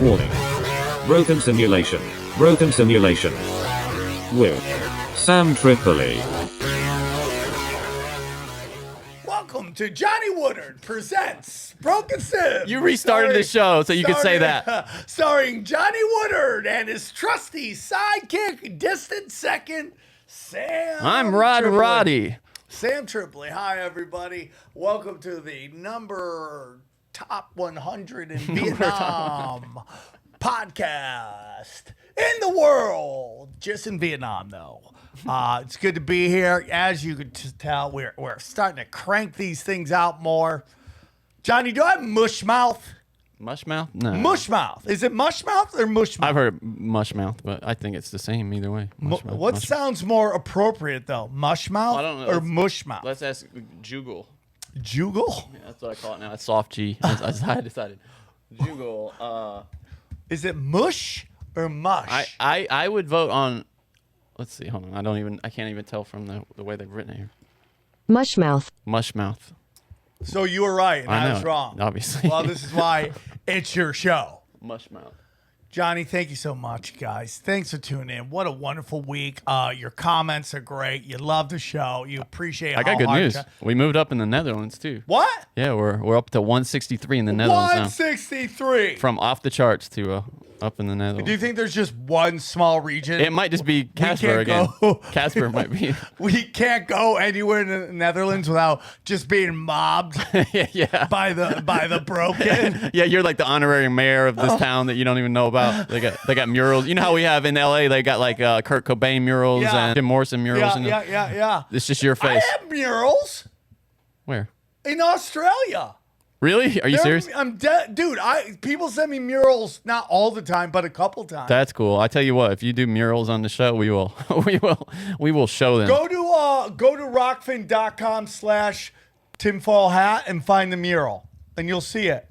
Warning. Broken simulation. Broken simulation. With Sam Tripoli. Welcome to Johnny Woodard presents Broken Sim. You restarted the show so you could say that. Starring Johnny Woodard and his trusty sidekick, distant second, Sam. I'm Rod Tripoli. Roddy. Sam Tripoli. Hi, everybody. Welcome to the top 100 in Vietnam podcast in the world. Just in Vietnam, though. It's good to be here. As you can tell, we're starting to crank these things out more. Johnny, do I have mush mouth? Mush mouth? No. Mush mouth. Is it mush mouth or mush mouth? I've heard mush mouth, but I think it's the same either way. Mush mouth, What mush sounds more appropriate, though? Mush mouth I don't know. or mush mouth? Let's ask Jugal. Jugal? Yeah, that's what I call it now. It's soft G. I decided. Jugal. Is it mush or mush? I would vote on. Let's see. Hold on. I can't even tell from the way they've written it here. Mushmouth. Mush mouth. So you were right, and I was know, wrong. obviously. Well, this is why it's your show. Mush mouth. Johnny, thank you so much, guys. Thanks for tuning in. What a wonderful week. Your comments are great. You love the show. You appreciate I got how good hard news. We moved up in the Netherlands too. What? Yeah, we're up to 163 in the Netherlands now. 163. From off the charts to up in the Netherlands. Do you think there's just one small region? It might just be Casper again. Casper might be. We can't go anywhere in the Netherlands without just being mobbed yeah. by the broken. Yeah, you're like the honorary mayor of this town that you don't even know about. They got murals. You know how we have in LA, they got like Kurt Cobain murals Yeah. and Jim Morrison murals. Yeah. It's just your I face. have murals Where? in Australia. Really? Are you serious? I'm dead, dude. People send me murals, not all the time, but a couple times. That's cool. I tell you what, if you do murals on the show, we will show them. Go to rockfin.com/tinfoil hat and find the mural, and you'll see it.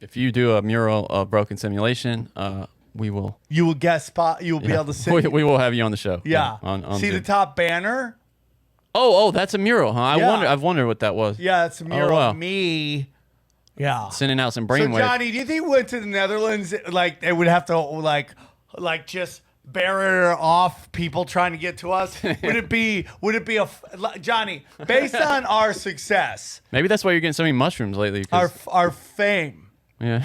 If you do a mural of Broken Simulation, we will. You will guest spot. You will be able to see. We will have you on the show. Yeah. On see Zoom. the top banner. Oh, that's a mural, huh? Yeah. I've wondered what that was. Yeah, it's a mural wow. of me. Yeah. Sending out some So brainwaves. Johnny, do you think we went to the Netherlands? Like they would have to like just barrier off people trying to get to us? Would it be Johnny? Based on our success, Maybe that's why you're getting so many mushrooms lately. 'Cause- our fame. yeah.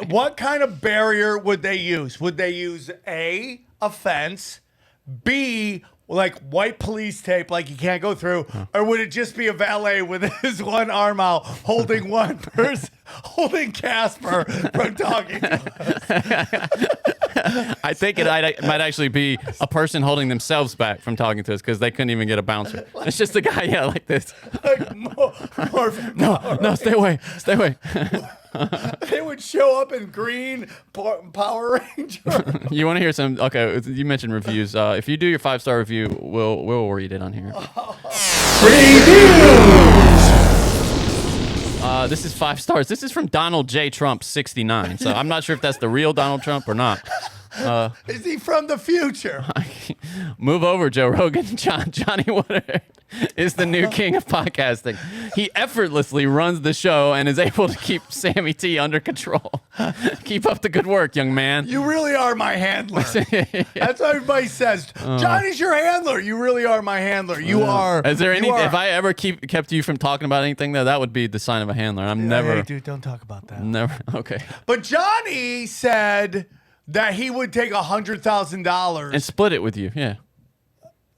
What kind of barrier would they use? Would they use A, a fence, B, like white police tape, like you can't go through, or would it just be a valet with his one arm out, holding one person, holding Casper from talking to us? I think it might actually be a person holding themselves back from talking to us because they couldn't even get a bouncer. It's just a guy, yeah, like this. Like No, stay away. They would show up in green Power Ranger. You want to hear some? Okay, you mentioned reviews. If you do your 5-star review, we'll read it on here. This is 5 stars. This is from Donald J. Trump 69. So I'm not sure if that's the real Donald Trump or not. Is he from the future? Move over, Joe Rogan. Johnny Woodard is the new king of podcasting. He effortlessly runs the show and is able to keep Sammy T under control. Keep up the good work, young man. You really are my handler. That's what everybody says. Johnny's your handler. You really are my handler. You are. Is there any? you are- If I ever kept you from talking about anything, that would be the sign of a handler. I'm never. Hey, dude, don't talk about that. Never. Okay. But Johnny said that he would take $100,000 And split it with you. Yeah.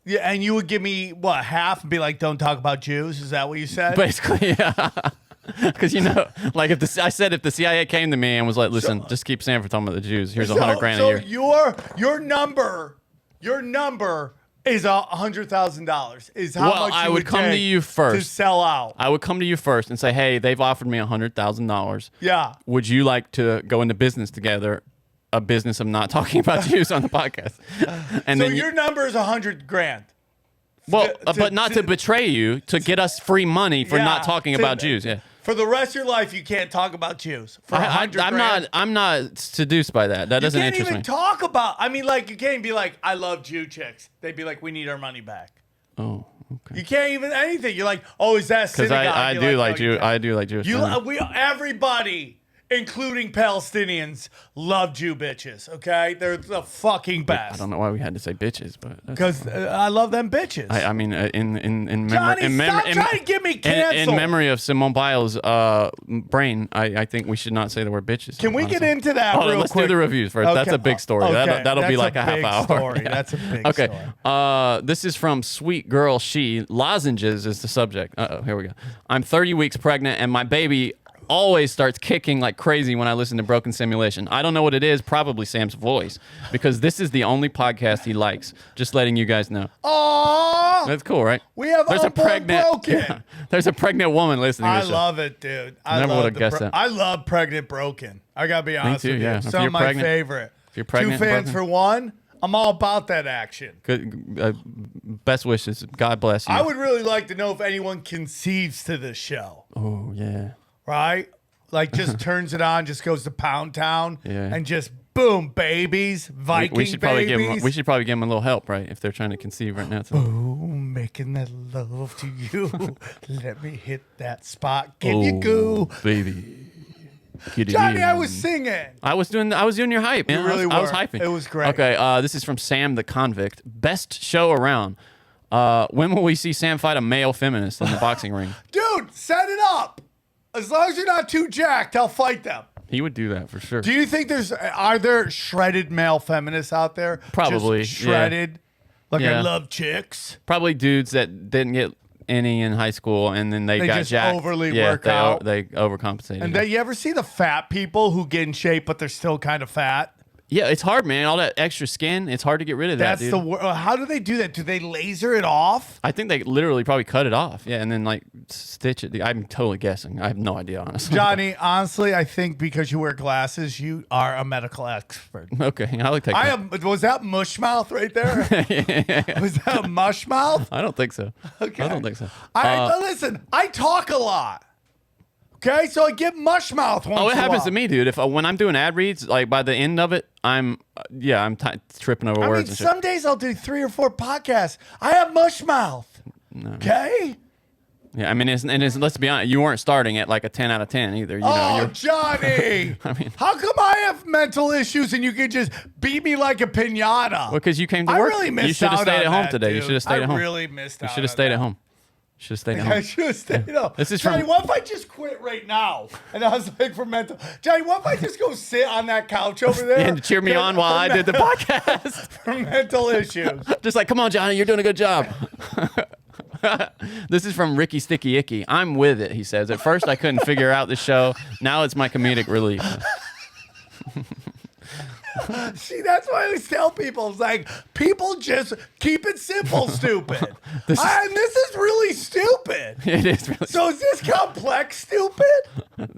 yeah, and you would give me what, half and be like, "Don't talk about Jews." Is that what you said? Basically, yeah. Because like if the CIA came to me and was like, "Listen, just keep saying for talking about the Jews. Here's $100,000 a year." Your number is $100,000. Is how Well, much I you would come to take you first. to sell out. I would come to you first and say, "Hey, they've offered me $100,000. Yeah. Would you like to go into business together? A business of not talking about Jews on the podcast." And So then your number is $100,000. well, but not to betray you, to get us free money for Yeah, not talking about Jews. Yeah. For the rest of your life, you can't talk about Jews. For $100,000. I'm not seduced by that. That doesn't You can't interest even me. talk about. I mean, like you can't even be like, "I love Jew chicks." They'd be like, "We need our money back." Oh, okay. You can't even anything. You're like, "Oh, is that Because synagogue?" I You're do "Oh, like you Jew. can't." I do like Jewish. You, women. everybody including Palestinians, love Jew bitches. Okay, they're the fucking best. I don't know why we had to say bitches, but Because I love them bitches. I mean, in Johnny, memory, stop trying to get me canceled. in memory of Simone Biles' brain, I think we should not say the word bitches. Can we honestly. get into that real let's quick? do the reviews first. That's a big story. Okay. That'll be That's like a half hour. Story. Yeah. That's a big okay. story. This is from Sweet Girl She. Lozenges is the subject. Here we go. I'm 30 weeks pregnant, and my baby always starts kicking like crazy when I listen to Broken Simulation. I don't know what it is, probably Sam's voice, because this is the only podcast he likes. Just letting you guys know. Aww. That's cool, right? We have Broken. Yeah, there's a pregnant woman listening to I this. love it, dude. Never would have guessed that. I love Pregnant Broken. I gotta be honest too, with you. yeah. If Some you're of my pregnant- favorite. If you're pregnant, Two fans broken. for one. I'm all about that action. Good, best wishes. God bless you. I would really like to know if anyone conceives to this show. Oh yeah. Right? Like just turns it on, just goes to Pound Town, Yeah. and just boom, babies, Viking We should probably babies. give them. We should probably give them a little help, right? If they're trying to conceive right now. Boom, making that love to you. Let me hit that spot. Give you goo. baby. Get it Johnny, in. I was singing. I was doing your hype, man. You really I was were. hyping. It was great. Okay, this is from Sam the Convict. Best show around. When will we see Sam fight a male feminist in the boxing ring? Dude, set it up. As long as you're not too jacked, I'll fight them. He would do that for sure. Do you think are there shredded male feminists out there? Probably, Just shredded. Like I Yeah. love chicks. Probably dudes that didn't get any in high school and then they got just jacked. overly yeah, work out. They overcompensated. And then you ever see the fat people who get in shape but they're still kind of fat? yeah, it's hard, man. All that extra skin, it's hard to get rid of that, That's dude. how do they do that? Do they laser it off? I think they literally probably cut it off. Yeah, and then like stitch it. I'm totally guessing. I have no idea, honestly. Johnny, honestly, I think because you wear glasses, you are a medical expert. Okay, I'll take that. Was that mush mouth right there? Was that a mush mouth? I don't think so. Okay. I don't think so. Listen, I talk a lot. Okay, so I get mush mouth once Oh, it in a happens while. to me, dude. If when I'm doing ad reads, like by the end of it, I'm tripping over I mean, words and shit. some days I'll do 3 or 4 podcasts. I have mush mouth. Okay? Yeah, I mean, let's be honest, you weren't starting at like a 10 out of 10 either. You know, you're, Johnny! I mean- how come I have mental issues and you can just beat me like a pinata? because you came to I work. really missed you should have out stayed on at home that, today. You dude. should have stayed at home. I really missed out. You should have stayed at home. Should have stayed at I home. should have stayed at home. This is Johnny, from- what if I just quit right now? And I was like, for mental. Johnny, what if I just go sit on that couch over there? And cheer me on while I did the podcast. For mental issues. Just like, come on, Johnny, you're doing a good job. This is from Ricky Sticky Icky. I'm with it, he says. At first, I couldn't figure out the show. Now it's my comedic relief. See, that's why I always tell people, it's like, people just keep it simple, stupid. This is- And this is really stupid. It is really. So is this complex stupid?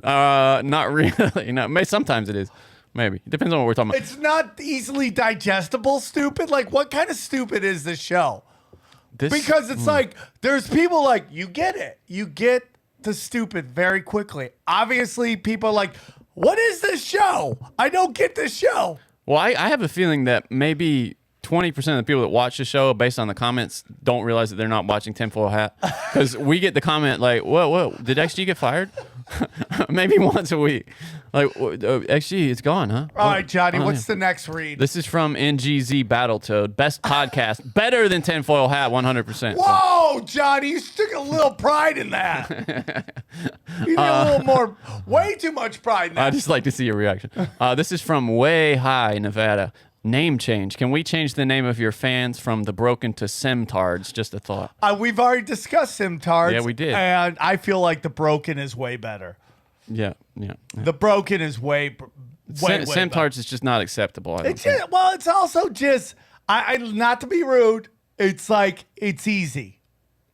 Not really. No, sometimes it is. Maybe. It depends on what we're talking about. It's not easily digestible stupid. Like, what kind of stupid is this show? Because it's like, there's people like, you get it. You get the stupid very quickly. Obviously, people are like, what is this show? I don't get this show. Well, I have a feeling that maybe 20% of the people that watch the show, based on the comments, don't realize that they're not watching Tinfoil Hat. Because we get the comment like, what, did XG get fired? Maybe once a week. Like, XG, it's gone, huh? All right, Johnny, Oh, what's yeah. the next read? This is from NGZ Battletoad. Best podcast. Better than Tinfoil Hat, 100%. Whoa, Johnny, you took a little pride in that. You need a little more, way too much pride in I that. just like to see your reaction. This is from Way High, Nevada. Name change. Can we change the name of your fans from the Broken to Semtards? Just a thought. We've already discussed Simtards. Yeah, we did. And I feel like the Broken is way better. Yeah. The Broken is way better. Semtards is just not acceptable. I don't It's think. just, well, it's also just, I not to be rude, it's like, it's easy.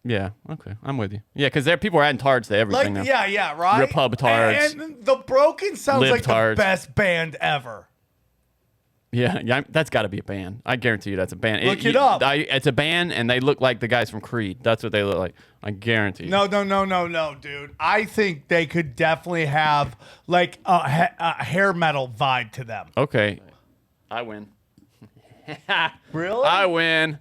Yeah, okay. I'm with you. Yeah, because people are adding tards to everything Like, now. yeah, right? Repub-tards. And the Broken sounds like Libtards. the best band ever. Yeah, that's got to be a band. I guarantee you that's a band. Look it up. It's a band, and they look like the guys from Creed. That's what they look like. I guarantee you. No, dude. I think they could definitely have like a hair metal vibe to them. Okay. I win. Really? I win.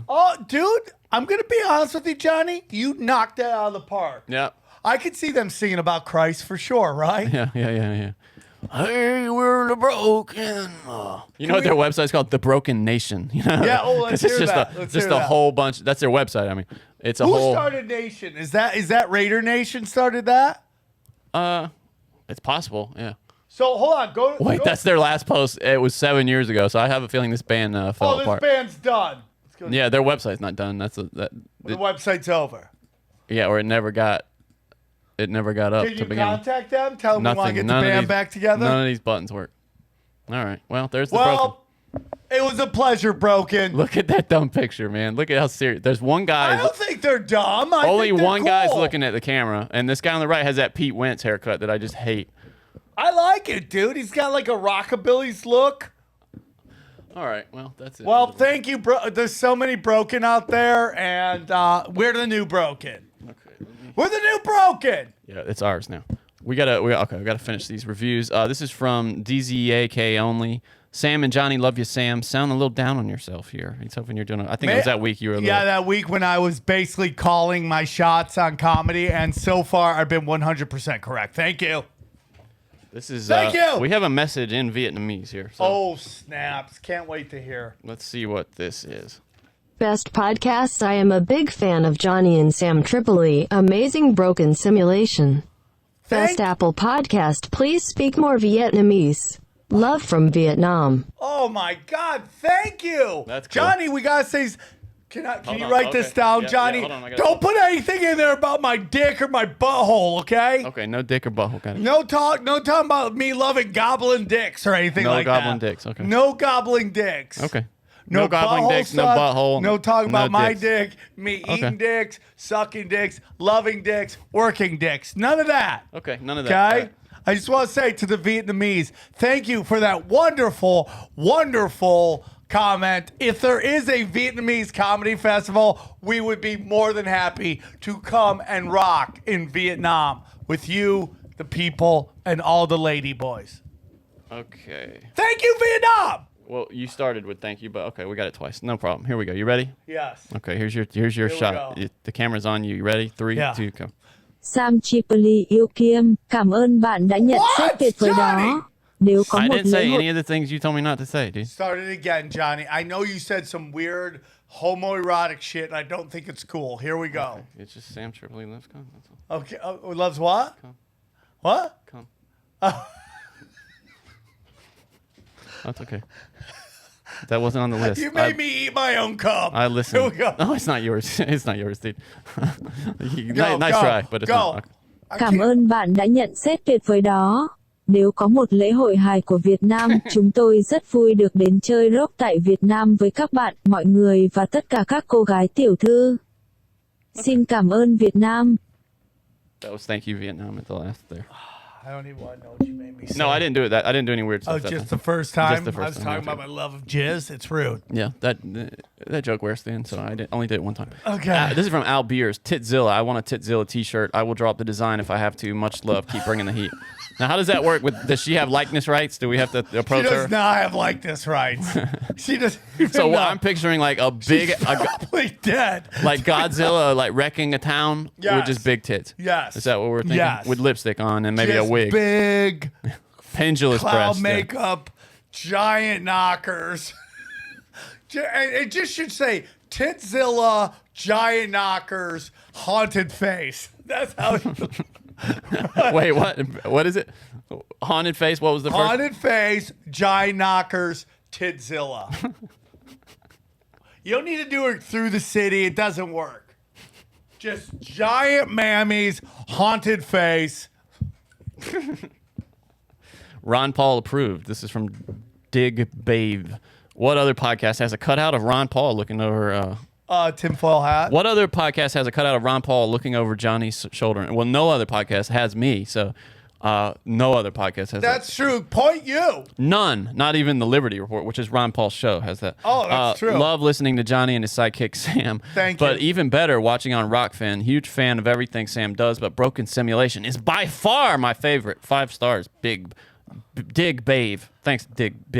Oh, dude, I'm going to be honest with you, Johnny. You knocked that out of the park. Yeah. I could see them singing about Christ for sure, right? Yeah. Hey, we're the broken. You know what their website's called? The Broken Nation. You know? Yeah, let's hear that. It's just a whole bunch. That's their website. I mean, it's a Who whole. started Nation? Is that Raider Nation started that? It's possible. Yeah. So hold on. Wait, that's their last post. It was 7 years ago, so I have a feeling this band fell apart. This band's done. Yeah, their website's not done. The website's over. Yeah, or it never got up Did to you begin with. contact them? Tell them we want to get the band back together? None of these buttons work. All right. Well, there's the broken. It was a pleasure, Broken. Look at that dumb picture, man. Look at how serious. There's one guy. I don't think they're dumb. Only one guy's cool. looking at the camera, and this guy on the right has that Pete Wentz haircut that I just hate. I like it, dude. He's got like a rockabilly's look. All right. Well, that's it. Well, thank you, bro. There's so many Broken out there, and we're the new Broken. Okay. We're the new Broken. Yeah, it's ours now. We gotta finish these reviews. This is from DZAK only. Sam and Johnny, love you, Sam. Sound a little down on yourself here. He's hoping you're doing. I think it was that week you were. That week when I was basically calling my shots on comedy, and so far I've been 100% correct. Thank you. This is. Thank you. We have a message in Vietnamese here. So oh snaps! Can't wait to hear. let's see what this is. Best podcasts. I am a big fan of Johnny and Sam Tripoli. Amazing broken simulation. Best Apple podcast. Please speak more Vietnamese. Love from Vietnam. Oh my God! Thank you. That's cool. Johnny. We gotta say. Can you write this Okay. down, Yeah, Johnny? hold on, Don't put anything in there about my dick or my butthole, okay? Okay, no dick or butthole. Got it. No talking about me loving gobbling dicks or anything No like that. gobbling dicks, okay. No gobbling dicks. Okay. No gobbling butthole dicks, no suck, butthole. No talking about my dicks. dick, me Okay. eating dicks, sucking dicks, loving dicks, working dicks. None of that. Okay, none of that. Okay? All right. I just want to say to the Vietnamese, thank you for that wonderful, wonderful comment. If there is a Vietnamese comedy festival, we would be more than happy to come and rock in Vietnam with you, the people, and all the lady boys. Okay. Thank you, Vietnam! Well, you started with thank you, but okay, we got it twice. No problem. Here we go. You ready? Yes. Okay, here's your we shot. go. The camera's on you. You ready? 3, Yeah. 2, go. Sam Tripoli yêu Kim. Cảm ơn bạn đã nhận What? xét tuyệt vời Johnny? đó. Nếu có I một didn't lễ say hội any of the things you told me not to say, dude. Start it again, Johnny. I know you said some weird homoerotic shit, and I don't think it's cool. Here we go. Okay, it's just Sam Tripoli loves cum. That's all. Okay. Loves what? Come. What? Come. That's okay. That wasn't on the list. You made me eat my own cum. I listened. Here we go. No, it's not yours. It's not yours, dude. Go, nice go, try, but it's go. not. Okay. I Cảm can't- ơn bạn đã nhận xét tuyệt vời đó. Nếu có một lễ hội hài của Việt Nam, chúng tôi rất vui được đến chơi rock tại Việt Nam với các bạn, mọi người và tất cả các cô gái tiểu thư. Xin cảm ơn Việt Nam. That was thank you Vietnam at the last there. I don't even want to know what you made me say. No, I didn't do it. I didn't do any weird Oh, stuff. that just time. the first time? Just the first I was time, talking yeah, about my love of jizz. It's rude. Yeah, that joke wears thin, so I only did it one time. Okay. This is from Al Beers. Titzilla. I want a Titzilla t-shirt. I will drop the design if I have to. Much love. Keep bringing the heat. Now, how does that work? Does she have likeness rights? Do we have to approach She her? does not have likeness rights. She does. So I'm picturing like a big, probably dead. like Godzilla, like wrecking a town with Yes. just big tits. Yes. Is that what we're thinking? Yes. With lipstick on and maybe Just a wig. big Pendulous cloud breasts. yeah. makeup, giant knockers. It just should say Titzilla, giant knockers, haunted face. That's how it Wait, what? What is it? Haunted face. What was the first? haunted face, giant knockers, Titzilla. You don't need to do it through the city. It doesn't work. Just giant mammies, haunted face. Ron Paul approved. This is from Dig Babe. What other podcast has a cutout of Ron Paul looking over? Tinfoil hat. What other podcast has a cutout of Ron Paul looking over Johnny's shoulder? Well, no other podcast has me, so no other podcast has That's true. Point you. that. None. Not even the Liberty Report, which is Ron Paul's show, has that. Oh, that's true. Love listening to Johnny and his sidekick Sam. Thank But you. even better, watching on Rockfin. Huge fan of everything Sam does, but Broken Simulation is by far my favorite. 5 stars. Dig Babe. Thanks, Dig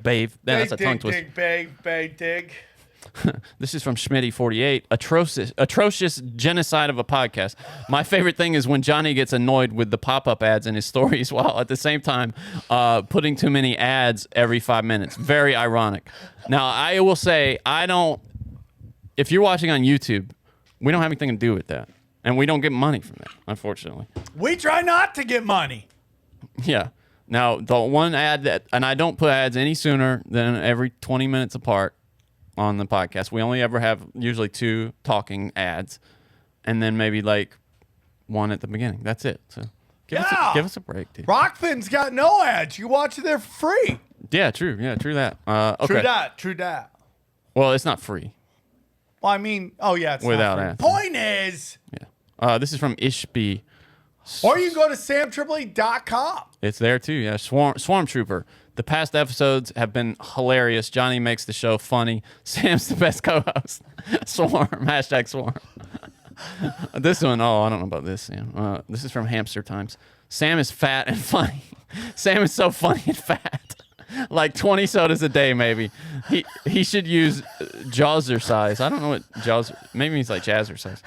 Babe. That's a tongue twister. Dig, dig. This is from Schmitty48. Atrocious genocide of a podcast. My favorite thing is when Johnny gets annoyed with the pop-up ads in his stories while at the same time putting too many ads every 5 minutes. Very ironic. Now, I will say, if you're watching on YouTube, we don't have anything to do with that. And we don't get money from that, unfortunately. We try not to get money. Yeah. Now, the one ad and I don't put ads any sooner than every 20 minutes apart on the podcast. We only ever have usually 2 talking ads and then maybe like 1 at the beginning. That's it. So give us a break, dude. Rockfin's got no ads. You watch it there for free. Yeah, true. Yeah, true that. Okay. True that. Well, it's not free. Well, I mean, it's Without not ads. free. Point is, This is from Ishby. or you can go to samtripoli.com. It's there too, yeah. Swarm Trooper. The past episodes have been hilarious. Johnny makes the show funny. Sam's the best co-host. Swarm. Hashtag Swarm. This one, I don't know about this, Sam. This is from Hamster Times. Sam is fat and funny. Sam is so funny and fat. Like 20 sodas a day, maybe. He should use Jazzercise. I don't know what Jazzer. Maybe he's like Jazzercise.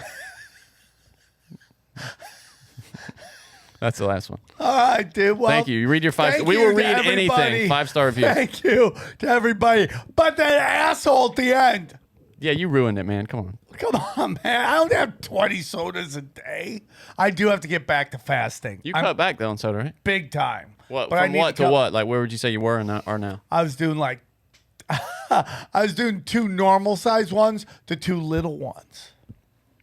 That's the last one. All right, dude. Well, thank you. You read your 5. We will read anything. 5-star reviews. Thank you to everybody. But that asshole at the end. Yeah, you ruined it, man. Come on. Come on, man. I don't have 20 sodas a day. I do have to get back to fasting. You cut back though on soda, right? Big time. What? But From what to what? Like, where would you say you were or now? I was doing like, I was doing 2 normal size ones to 2 little ones.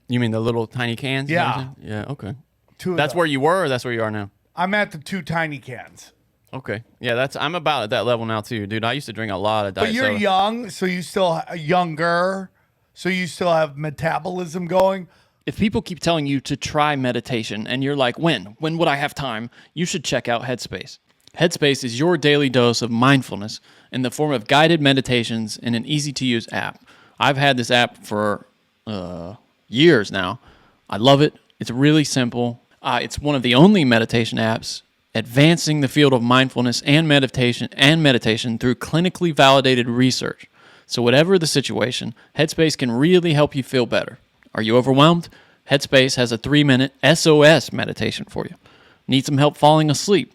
You mean the little tiny cans? Yeah. Yeah. Okay. 2 of That's those. where you were, or that's where you are now? I'm at the 2 tiny cans. Okay. Yeah, I'm about at that level now too, dude. I used to drink a lot of diet But you're soda. young, so you still younger, so you still have metabolism going. If people keep telling you to try meditation and you're like, when would I have time? You should check out Headspace. Headspace is your daily dose of mindfulness in the form of guided meditations in an easy-to-use app. I've had this app for years now. I love it. It's really simple. It's one of the only meditation apps advancing the field of mindfulness and meditation through clinically validated research. So whatever the situation, Headspace can really help you feel better. Are you overwhelmed? Headspace has a 3-minute SOS meditation for you. Need some help falling asleep?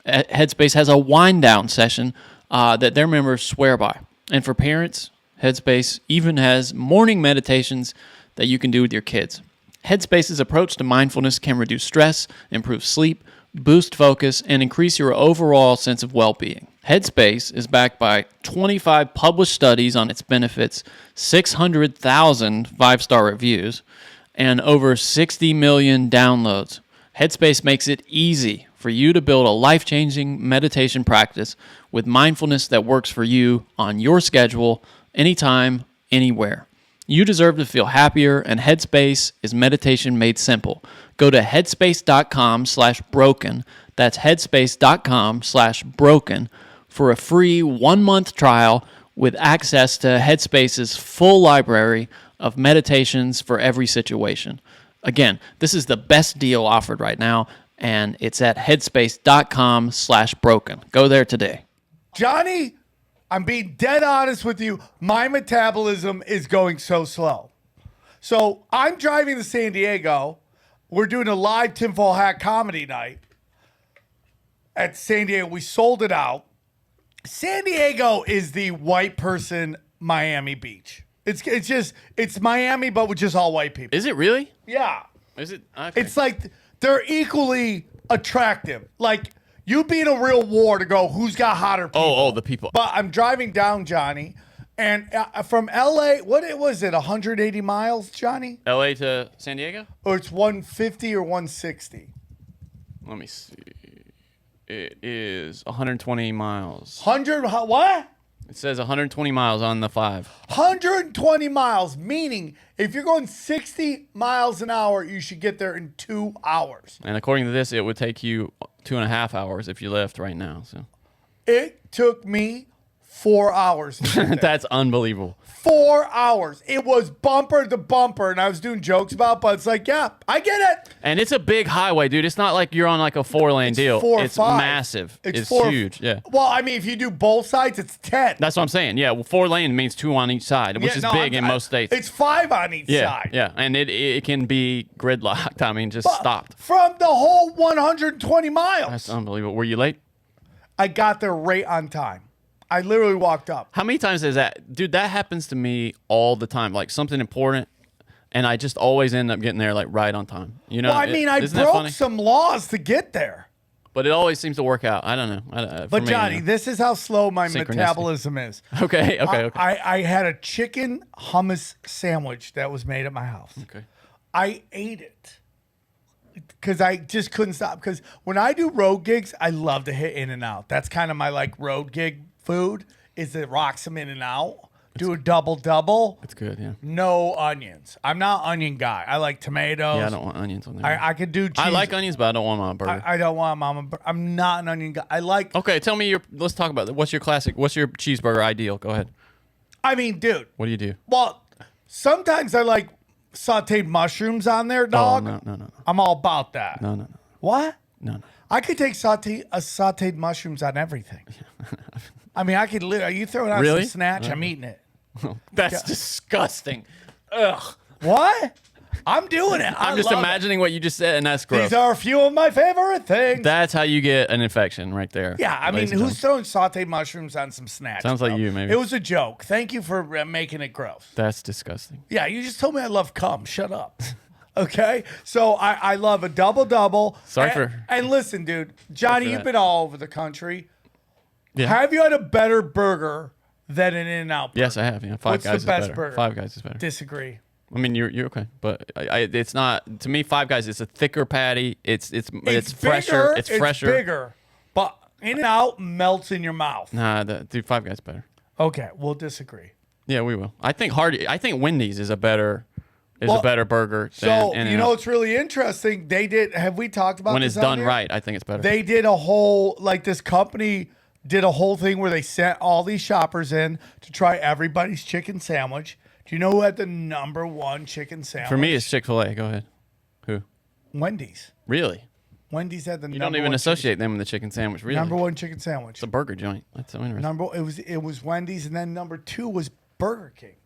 Headspace has a wind-down session that their members swear by. And for parents, Headspace even has morning meditations that you can do with your kids. Headspace's approach to mindfulness can reduce stress, improve sleep, boost focus, and increase your overall sense of well-being. Headspace is backed by 25 published studies on its benefits, 600,000 5-star reviews, and over 60 million downloads. Headspace makes it easy for you to build a life-changing meditation practice with mindfulness that works for you on your schedule, anytime, anywhere. You deserve to feel happier, and Headspace is meditation made simple. Go to headspace.com/broken. That's headspace.com/broken for a free 1-month trial with access to Headspace's full library of meditations for every situation. Again, this is the best deal offered right now, and it's at headspace.com/broken. Go there today. Johnny, I'm being dead honest with you. My metabolism is going so slow. So I'm driving to San Diego. We're doing a live tinfoil hat comedy night at San Diego. We sold it out. San Diego is the white person Miami Beach. It's Miami, but with just all white people. Is it really? Yeah. Is it? Okay. It's like they're equally attractive. Like, you'd be in a real war to go, who's got hotter people? Oh, the people. But I'm driving down, Johnny, and from LA, what was it, 180 miles, Johnny? LA to San Diego? Or it's 150 or 160? Let me see. It is 120 miles. 100, what? It says 120 miles on the 5. 120 miles, meaning if you're going 60 miles an hour, you should get there in 2 hours. And according to this, it would take you 2.5 hours if you left right now. So It took me 4 hours. to get there. That's unbelievable. 4 hours. It was bumper to bumper, and I was doing jokes about, but it's like, yeah, I get it. And it's a big highway, dude. It's not like you're on like a 4-lane deal. 4 or It's 5. massive. It's 4 huge. Yeah. Well, I mean, if you do both sides, it's 10. That's what I'm saying. Yeah. Well, 4-lane means 2 on each side, which Yeah, is no, big in most states. It's 5 on each yeah. side. Yeah. And it can be gridlocked. I mean, just stopped. From the whole 120 miles. That's unbelievable. Were you late? I got there right on time. I literally walked up. How many times is that? Dude, that happens to me all the time. Like something important, and I just always end up getting there like right on time. You know? Well, I mean, I isn't that broke funny? some laws to get there. But it always seems to work out. I don't know. For But me, Johnny, you know. this is how slow my Synchronicity. metabolism is. Okay. I had a chicken hummus sandwich that was made at my house. Okay. I ate it because I just couldn't stop. Because when I do road gigs, I love to hit In and Out. That's kind of my like road gig food. Is it rock some In and Out? Do a double. It's good. Yeah. No onions. I'm not an onion guy. I like tomatoes. Yeah. I don't want onions on there. I could do cheese. I like onions, but I don't want them on a burger. I don't want mama. I'm not an onion guy. I like. Okay, tell me let's talk about it. What's your classic? What's your cheeseburger ideal? Go ahead. I mean, dude. What do you do? Well, sometimes I like sauteed mushrooms on there, dog. Oh, no. I'm all about that. No. What? No. I could take sauteed mushrooms on everything. I mean, I could literally. You throw it on Really? some snatch, I'm eating it. That's disgusting. Ugh. What? I'm doing it. I'm just love imagining what you just said, and that's it. gross. These are a few of my favorite things. That's how you get an infection right there. Yeah, I mean, ladies and who's throwing sauteed mushrooms on some snatch? Sounds like bro? you, maybe. It was a joke. Thank you for making it gross. That's disgusting. Yeah, you just told me I love cum. Shut up. Okay? So I love a double. Sorry and, for- And listen, dude. Johnny, for you've that. been all over the country. Yeah. Have you had a better burger than an In-N-Out burger? Yes, I have. Yeah, Five What's Guys the best is better. burger? Five Guys is better. Disagree. I mean, you're okay, but it's not to me. Five Guys, it's a thicker patty. It's fresher. Bigger, It's fresher. It's bigger. But In-N-Out melts in your mouth. Nah, dude, Five Guys better. Okay, we'll disagree. Yeah, we will. I think Wendy's is a better Well, burger. So, than you In-N-Out. know, it's really interesting. Have we talked about when this it's done on here? right, I think it's better. They did a whole, this company did a whole thing where they sent all these shoppers in to try everybody's chicken sandwich. Do you know who had the number one chicken sandwich? For me, it's Chick-fil-A. Go ahead. Who? Wendy's. Really? Wendy's had the You number don't even one associate them with the chicken sandwich. Really? number one chicken sandwich. It's a burger joint. That's so interesting. It was Wendy's, and then number 2 was Burger King.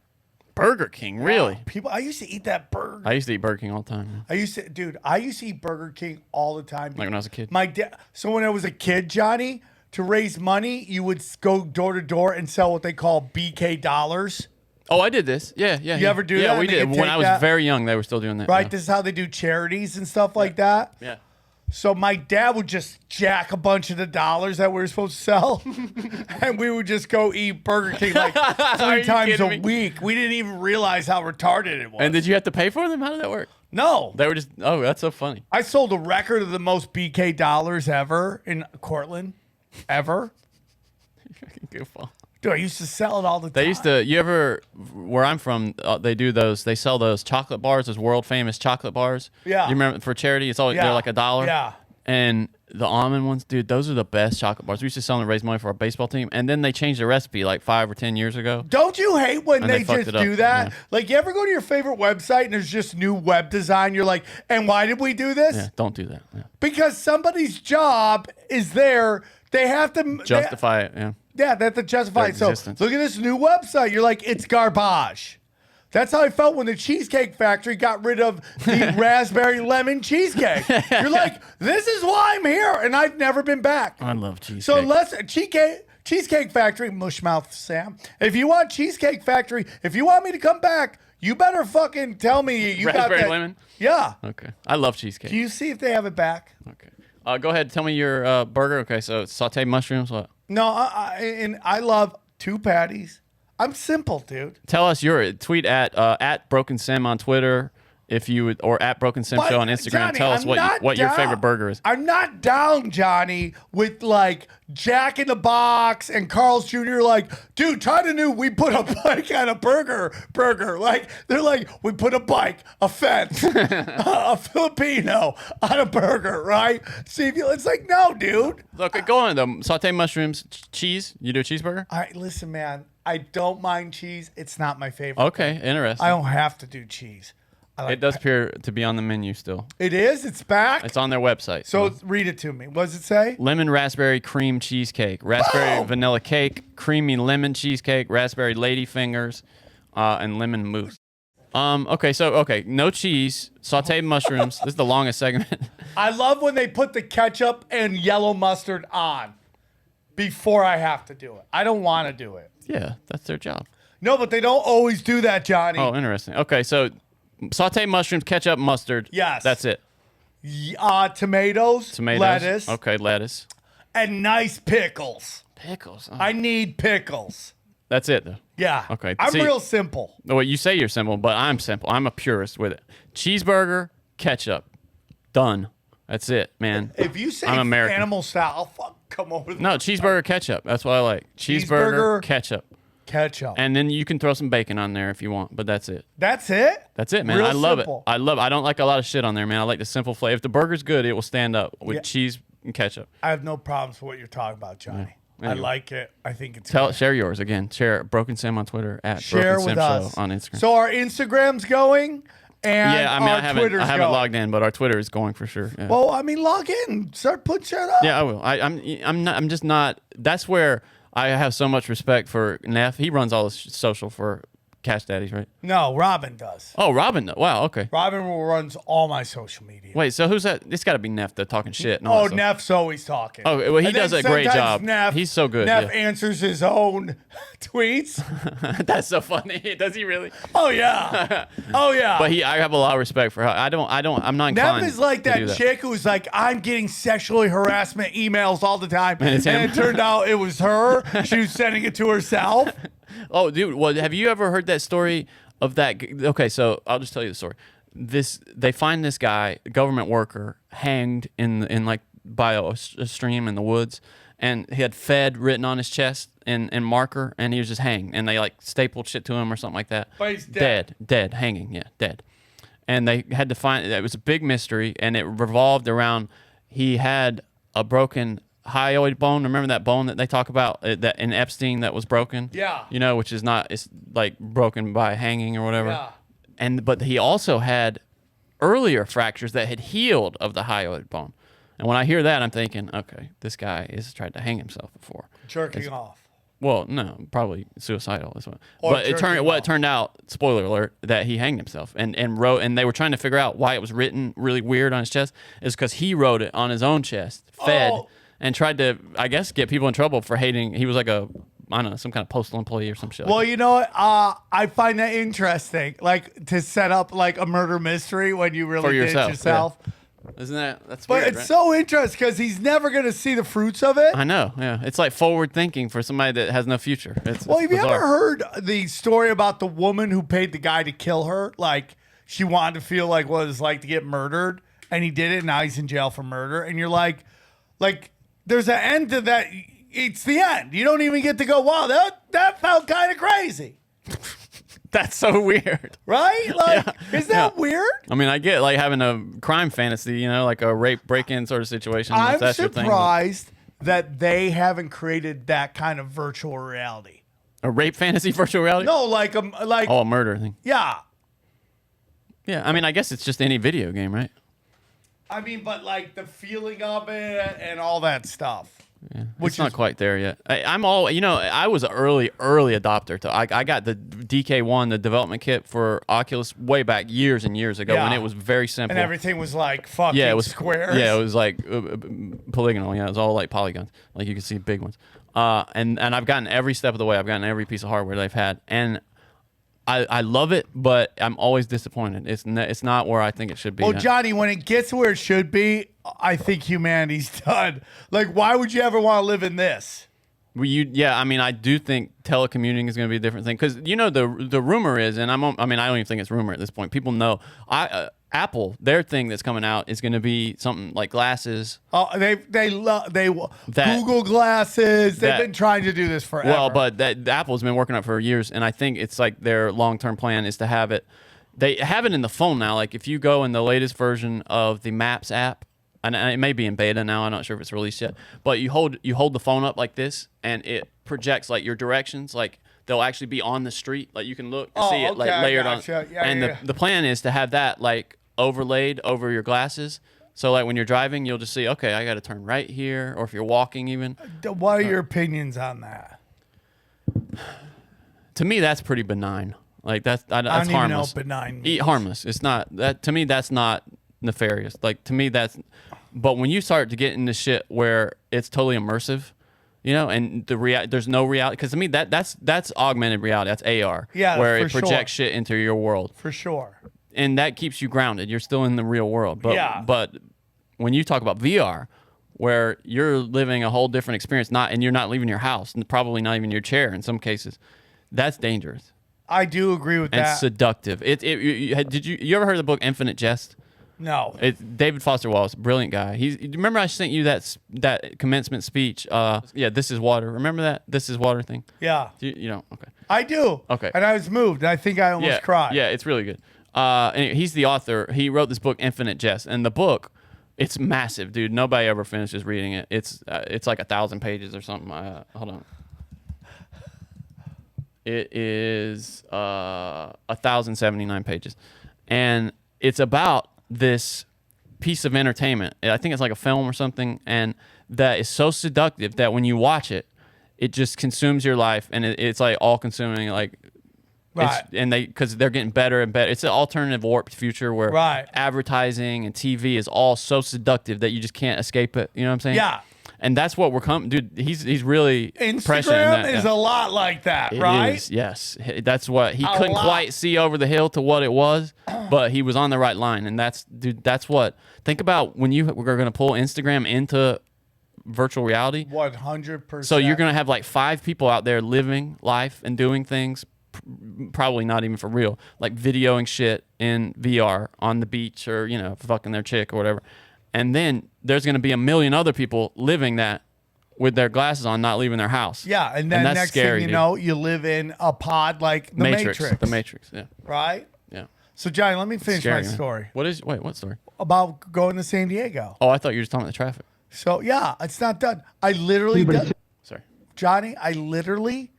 Burger King, really? People, I used to eat that burger. I used to eat Burger King all the time. I used to eat Burger King all the time. Like when I was a kid. My dad. So when I was a kid, Johnny, to raise money, you would go door to door and sell what they call BK dollars. Oh, I did this. Yeah. You ever do that? Yeah, we They did. could When take I was that? very young, they were still doing that. Right? Yeah. This is how they do charities and stuff like that. Yeah. So my dad would just jack a bunch of the dollars that we were supposed to sell, and we would just go eat Burger King like Are 3 you times a kidding me? week. We didn't even realize how retarded it was. And did you have to pay for them? How did that work? No. They were just. Oh, that's so funny. I sold a record of the most BK dollars ever in Cortland. Ever. Goofball. Dude, I used to sell it all the time. They used to. You ever? Where I'm from, they do those. They sell those chocolate bars, those world famous chocolate bars. Yeah. You remember for charity? It's always Yeah. they're like $1. Yeah. And the almond ones, dude, those are the best chocolate bars. We used to sell them to raise money for our baseball team, and then they changed the recipe like 5 or 10 years ago. Don't you hate when And they they fucked just it up, do that? yeah. Like, you ever go to your favorite website and there's just new web design? You're like, and why did we do this? Yeah, don't do that. Yeah. Because somebody's job is there. They have to Justify it. Yeah. Yeah, they have to justify Their it. So existence. look at this new website. You're like, it's garbage. That's how I felt when the Cheesecake Factory got rid of the raspberry lemon cheesecake. You're like, this is why I'm here, and I've never been back. I love cheesecake. So unless Cheesecake Factory, mushmouth Sam, if you want Cheesecake Factory, if you want me to come back, you better fucking tell me you got Raspberry that. lemon? Yeah. Okay. I love cheesecake. Do you see if they have it back? Okay. Go ahead. Tell me your burger. Okay. So sauteed mushrooms. What? No, I love 2 patties. I'm simple, dude. Tell us your tweet at Broken Sam on Twitter, if you would, or at Broken Sim But, Show on Instagram. Johnny, Tell us I'm what not your down. favorite burger is. I'm not down, Johnny, with like Jack in the Box and Carl's Jr. Like, dude, try the new. We put a bike on a burger. Like, they're like, we put a bike, a fence, a Filipino on a burger, right? See if you. It's like, no, dude. Look, go on though. Saute mushrooms, cheese. You do a cheeseburger? All right, listen, man. I don't mind cheese. It's not my favorite. Okay, interesting. I don't have to do cheese. I like It does appear to be on the menu still. It is. It's back. It's on their website. So read it to me. What does it say? Lemon raspberry cream cheesecake, raspberry vanilla cake, creamy lemon cheesecake, raspberry lady fingers, and lemon mousse. Okay, no cheese, sauteed mushrooms. This is the longest segment. I love when they put the ketchup and yellow mustard on before I have to do it. I don't want to do it. Yeah, that's their job. No, but they don't always do that, Johnny. Oh, interesting. Okay, so sauteed mushrooms, ketchup, mustard. Yes. That's it. Tomatoes, lettuce, Okay, lettuce. and nice pickles. Pickles. I need pickles. That's it, though. Yeah. Okay, I'm see- real simple. Well, you say you're simple, but I'm simple. I'm a purist with it. Cheeseburger, ketchup. Done. That's it, man. If you say I'm American. animal style, I'll come over there. No, cheeseburger, ketchup. That's what I like. Cheeseburger. Ketchup. Ketchup. And then you can throw some bacon on there if you want, but that's it. That's it? That's it, man. Real I love simple. it. I don't like a lot of shit on there, man. I like the simple flavor. If the burger's good, it will stand up with Yeah. cheese and ketchup. I have no problems with what you're talking about, Johnny. Yeah. I Anyway. like it. I think it's Share yours again. Share Broken Sim on Twitter at share Broken Sim with us Show on Instagram. So our Instagram's going, and yeah, I mean, our I haven't Twitter's going. logged in, but our Twitter is going for sure. Yeah. Well, I mean, log in. Start putting shit up. Yeah, I will. I'm just not. That's where I have so much respect for Neff. He runs all the social for Cash Daddies, right? No, Robin does. Oh, Robin. Wow. Okay. Robin runs all my social media. Wait. So who's that? It's got to be Neff. The talking shit. And all Oh, that stuff. Neff's always talking. Oh, well, he And then does a great sometimes job. He's so good, Neff yeah. answers his own tweets. That's so funny. Does he really? Oh yeah. Oh yeah. But I have a lot of respect for her. I'm not Neff inclined. is like to do that chick who's like, I'm getting sexually harassment emails all the time. And it's him. it turned out it was her. She was sending it to herself. Oh, dude. Well, have you ever heard that story of that? Okay, so I'll just tell you the story. They find this guy, government worker, hanged in like by a stream in the woods, and he had Fed written on his chest in marker, and he was just hanged, and they like stapled shit to him or something like that. But he's dead. Dead, hanging, yeah, dead. And they had to find. It was a big mystery, and it revolved around he had a broken hyoid bone. Remember that bone that they talk about that in Epstein that was broken? Yeah. You know, which is not, it's like broken by hanging or whatever. Yeah. But he also had earlier fractures that had healed of the hyoid bone. And when I hear that, I'm thinking, okay, this guy has tried to hang himself before. Jerking off. Well, no, probably suicidal. This one. Or But jerking it off. turned out, spoiler alert, that he hanged himself and wrote, and they were trying to figure out why it was written really weird on his chest. Is because he wrote it on his own chest, Fed, Oh. and tried to, I guess, get people in trouble for hating. He was like I don't know, some kind of postal employee or some shit. Well, like you know what? I find that interesting. Like to set up like a murder mystery when you really For did yourself, it yourself. that. Isn't that's But weird, it's right? so interesting because he's never going to see the fruits of it. I know, yeah. It's like forward thinking for somebody that has no future. It's Well, have you bizarre. ever heard the story about the woman who paid the guy to kill her? Like, she wanted to feel like what it was like to get murdered, and he did it, and now he's in jail for murder. And you're like, there's an end to that. It's the end. You don't even get to go, wow, that felt kind of crazy. That's so weird. Right? Like, Yeah. is that Yeah. weird? I mean, I get like having a crime fantasy, you know, like a rape break-in sort of situation. if I'm that's your thing, but- surprised that they haven't created that kind of virtual reality. A rape fantasy virtual reality? No, like, Oh, a murder thing. yeah. Yeah, I mean, I guess it's just any video game, right? I mean, but like the feeling of it and all that stuff. Yeah, Which it's not is- quite there yet. I'm all, you know, I was an early adopter. I got the DK1, the development kit for Oculus way back years and years ago when Yeah. it was very simple. And everything was like fucking Yeah, it was squares. Yeah, it was like polygonal. Yeah, it was all like polygons. Like you can see big ones. And I've gotten every step of the way. I've gotten every piece of hardware they've had, and I love it. But I'm always disappointed. It's not where I think it should be. Well, Johnny, when it gets where it should be, I think humanity's done. Like, why would you ever want to live in this? I mean, I do think telecommuting is going to be a different thing because the rumor is, and I don't even think it's rumor at this point. People know Apple, their thing that's coming out is going to be something like glasses. Oh, Google glasses. They've been trying to do this forever. Well, but Apple's been working on it for years, and I think it's like their long-term plan is to have it. They have it in the phone now. Like if you go in the latest version of the Maps app. And it may be in beta now. I'm not sure if it's released yet. But you hold the phone up like this, and it projects like your directions. Like they'll actually be on the street. Like you can look and see it like layered on. Yeah, and the plan is to have that like overlaid over your glasses. So like when you're driving, you'll just see, okay, I got to turn right here, or if you're walking even. What are your opinions on that? To me, that's pretty benign. Like that's I don't harmless. even know what benign means. Harmless. It's not that to me. That's not nefarious. Like to me, that's. But when you start to get into shit where it's totally immersive, and there's no reality, because to me that's augmented reality. That's AR. Yeah, where for it projects shit into your world. For sure. And that keeps you grounded. You're still in the real world. But but when you talk about VR, where you're living a whole different experience, and you're not leaving your house, and probably not even your chair in some cases, that's dangerous. I do agree with that. And seductive. Did you ever heard of the book Infinite Jest? No. It's David Foster Wallace, brilliant guy. Remember I sent you that commencement speech? This is water. Remember that this is water thing? Yeah. You know, okay. I do. Okay. And I was moved. I think I almost cried. Yeah, it's really good. Anyway, he's the author. He wrote this book, Infinite Jest, and the book, it's massive, dude. Nobody ever finishes reading it. It's like 1,000 pages or something. Hold on. It is 1,079 pages, and it's about this piece of entertainment. I think it's like a film or something, and that is so seductive that when you watch it, it just consumes your life, and it's like all consuming. Like, right? Because they're getting better and better. It's an alternative warped future where advertising and TV is all so seductive that you just can't escape it. You know what I'm saying? Yeah. And that's what we're coming, dude. He's really Instagram is a lot like that, right? It is, yes. That's what he couldn't quite see over the hill to what it was, but he was on the right line. And that's what. Think about when we're going to pull Instagram into virtual reality. 100%. So you're going to have like 5 people out there living life and doing things, probably not even for real, like videoing shit in VR on the beach or fucking their chick or whatever. And then there's going to be a million other people living that with their glasses on, not leaving their house. Yeah, and then that's next scary, thing you know, you live in a pod like the Matrix. The Matrix, yeah. Right? Yeah. So, Johnny, let me finish my Man. story. What story? About going to San Diego. Oh, I thought you were just talking about the traffic. So, yeah, it's not done. I literally Sorry. Johnny, I literally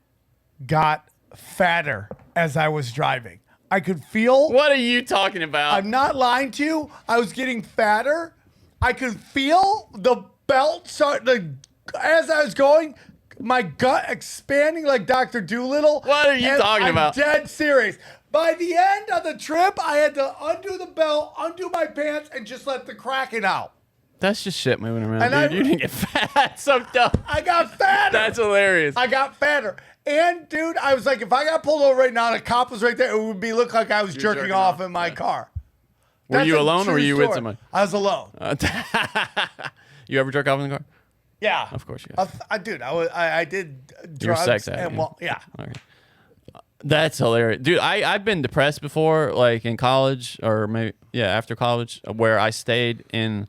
got fatter as I was driving. I could feel. What are you talking about? I'm not lying to you. I was getting fatter. I could feel the belt as I was going, my gut expanding like Dr. Doolittle. What are you talking about? I'm dead serious. By the end of the trip, I had to undo the belt, undo my pants, and just let the Kraken out. That's just shit moving around, And dude. You didn't get fat. So dumb. I got fatter. That's hilarious. I got fatter. And, dude, I was like, if I got pulled over right now and a cop was right there, it would look like I was jerking off in my car. Were you alone or were you with somebody? I was alone. You ever jerk off in the car? Yeah. Of course you have. I did drugs. You're a sex addict. Yeah. Okay. That's hilarious. Dude, I've been depressed before, like in college or maybe, after college, where I stayed in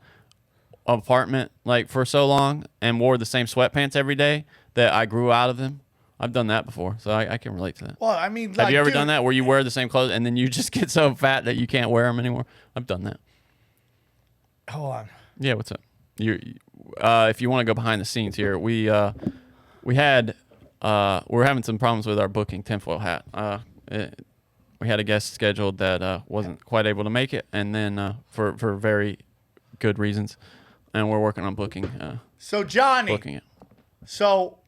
an apartment like for so long and wore the same sweatpants every day that I grew out of them. I've done that before, so I can relate to that. Well, I mean, have you ever done that where you wear the same clothes and then you just get so fat that you can't wear them anymore? I've done that. Hold on. Yeah, what's up? If you want to go behind the scenes here, we we're having some problems with our booking tinfoil hat. We had a guest scheduled that wasn't quite able to make it, and then for very good reasons, and we're working on booking. So Johnny, booking it. So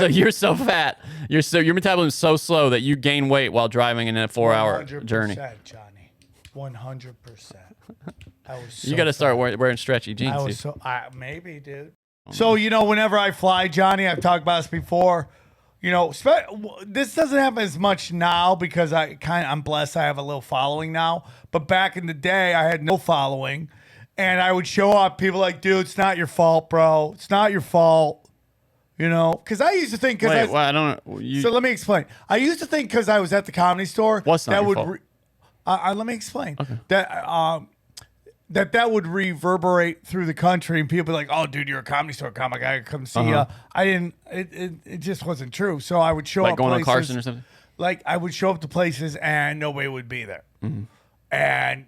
you're so fat. Your metabolism is so slow that you gain weight while driving in a 4-hour journey. 100%, Johnny. 100%. I was so you got to start wearing stretchy jeans. I was maybe, dude. So whenever I fly, Johnny, I've talked about this before. This doesn't happen as much now because I'm blessed. I have a little following now. But back in the day, I had no following, and I would show up. People like, dude, it's not your fault, bro. It's not your fault. You know, because I used to think Wait, well, I don't know. So let me explain. I used to think because I was at the Comedy Store What's not that your would fault? let me explain Okay. that would reverberate through the country and people be like, "Oh, dude, you're a Comedy Store comic. I gotta come see you." I didn't. It just wasn't true. So I would show Like up going on places, Carson or something? Like I would show up to places and nobody would be there, and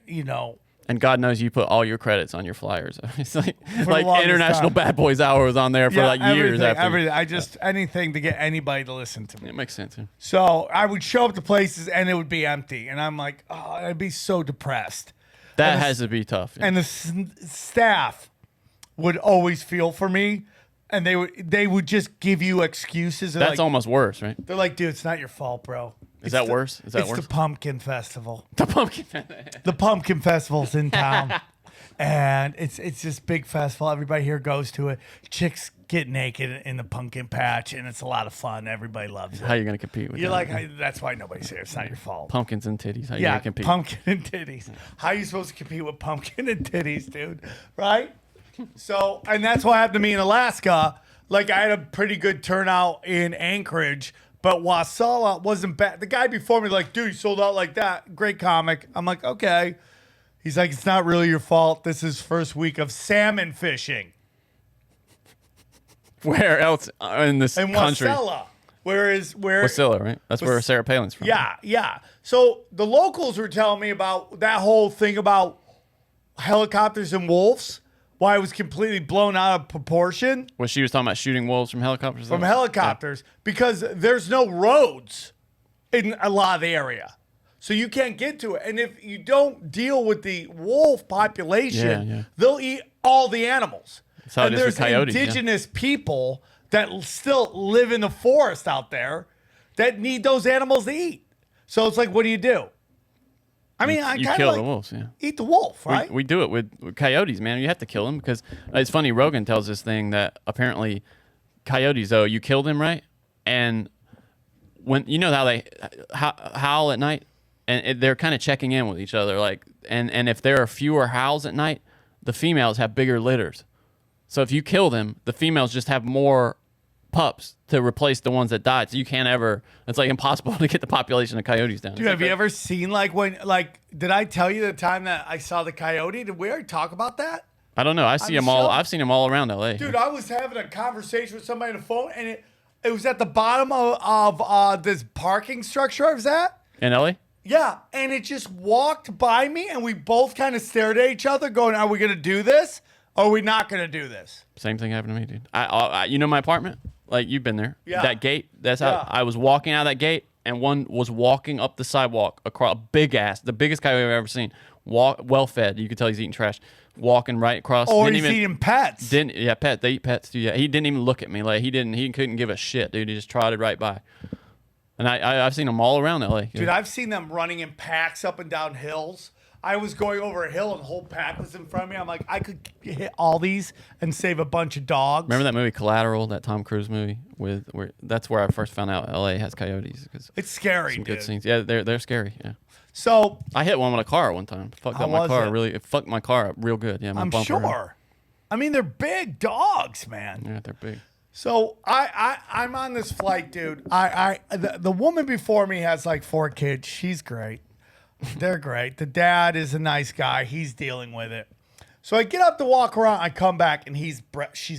And God knows you put all your credits on your flyers. It's like the longest International time. Bad Boys Hour was on there for like years after. everything. I just anything to get anybody to listen to me. It makes sense. Yeah. So I would show up to places and it would be empty, and I'm like, oh, I'd be so depressed. That And the- has to be tough. Yeah. And the staff would always feel for me, and they would just give you excuses. They're That's like, almost worse, right? they're like, dude, it's not your fault, bro. Is that worse? Is that it's worse? the Pumpkin Festival. The pumpkin. The Pumpkin Festival's in town. And it's this big festival. Everybody here goes to it. Chicks get naked in the pumpkin patch, and it's a lot of fun. Everybody loves it. How are you going to compete with You're that? like, that's why nobody's here. It's not your fault. Pumpkins and titties. How you Yeah, going to compete? pumpkin and titties. How are you supposed to compete with pumpkin and titties, dude? Right? So, and that's what happened to me in Alaska. Like, I had a pretty good turnout in Anchorage, but Wasalla wasn't bad. The guy before me, like, dude, you sold out like that. Great comic. I'm like, okay. He's like, it's not really your fault. This is first week of salmon fishing Where else in this in country? Wasilla. Where Wasilla, right? That's where Sarah Palin's from. Yeah. So the locals were telling me about that whole thing about helicopters and wolves, why it was completely blown out of proportion Well, she was talking about shooting wolves from helicopters. from helicopters because there's no roads in a lot of the area. So you can't get to it. And if you don't deal with the wolf population, Yeah. they'll eat all the animals. That's how it And is with there's coyotes, yeah. indigenous people that still live in the forest out there that need those animals to eat. So it's like, what do you do? I mean, I You kind kill of the like wolves, yeah. eat the wolf, right? We do it with coyotes, man. You have to kill them because it's funny. Rogan tells this thing that apparently coyotes, though, you kill them, right? And when you know how they howl at night, and they're kind of checking in with each other, like, and if there are fewer howls at night, the females have bigger litters. So if you kill them, the females just have more pups to replace the ones that died. So you can't ever. It's like impossible to get the population of coyotes down. Dude, have you ever seen did I tell you the time that I saw the coyote? Did we already talk about that? I don't know. I see I'm them all. sure. I've seen them all around LA. Dude, I was having a conversation with somebody on the phone, and it was at the bottom of this parking structure I was at. In LA? Yeah, and it just walked by me, and we both kind of stared at each other, going, "Are we gonna do this? Or are we not gonna do this?" Same thing happened to me, dude. I you know my apartment? Like, you've been there. Yeah. That gate, that's Yeah. how I was walking out of that gate, and one was walking up the sidewalk across a big ass, the biggest coyote I've ever seen. Well fed. You could tell he's eating trash. Walking right across. Or Didn't he's even- eating pets. Yeah, pet. They eat pets too. Yeah, he didn't even look at me. Like, he couldn't give a shit, dude. He just trotted right by. And I've seen them all around LA. Dude, I've seen them running in packs up and down hills. I was going over a hill and a whole pack was in front of me. I'm like, I could hit all these and save a bunch of dogs. Remember that movie Collateral, that Tom Cruise movie that's where I first found out LA has coyotes, because It's scary, some dude. good scenes. Yeah, they're scary. Yeah. So I hit one with a car one time. Fucked How up my was car. it? Really, it fucked my car up real good. Yeah, my I'm bumper. sure. I mean, they're big dogs, man. Yeah, they're big. So I'm on this flight, dude. The woman before me has like 4 kids. She's great. They're great. The dad is a nice guy. He's dealing with it. So I get up to walk around. I come back and she's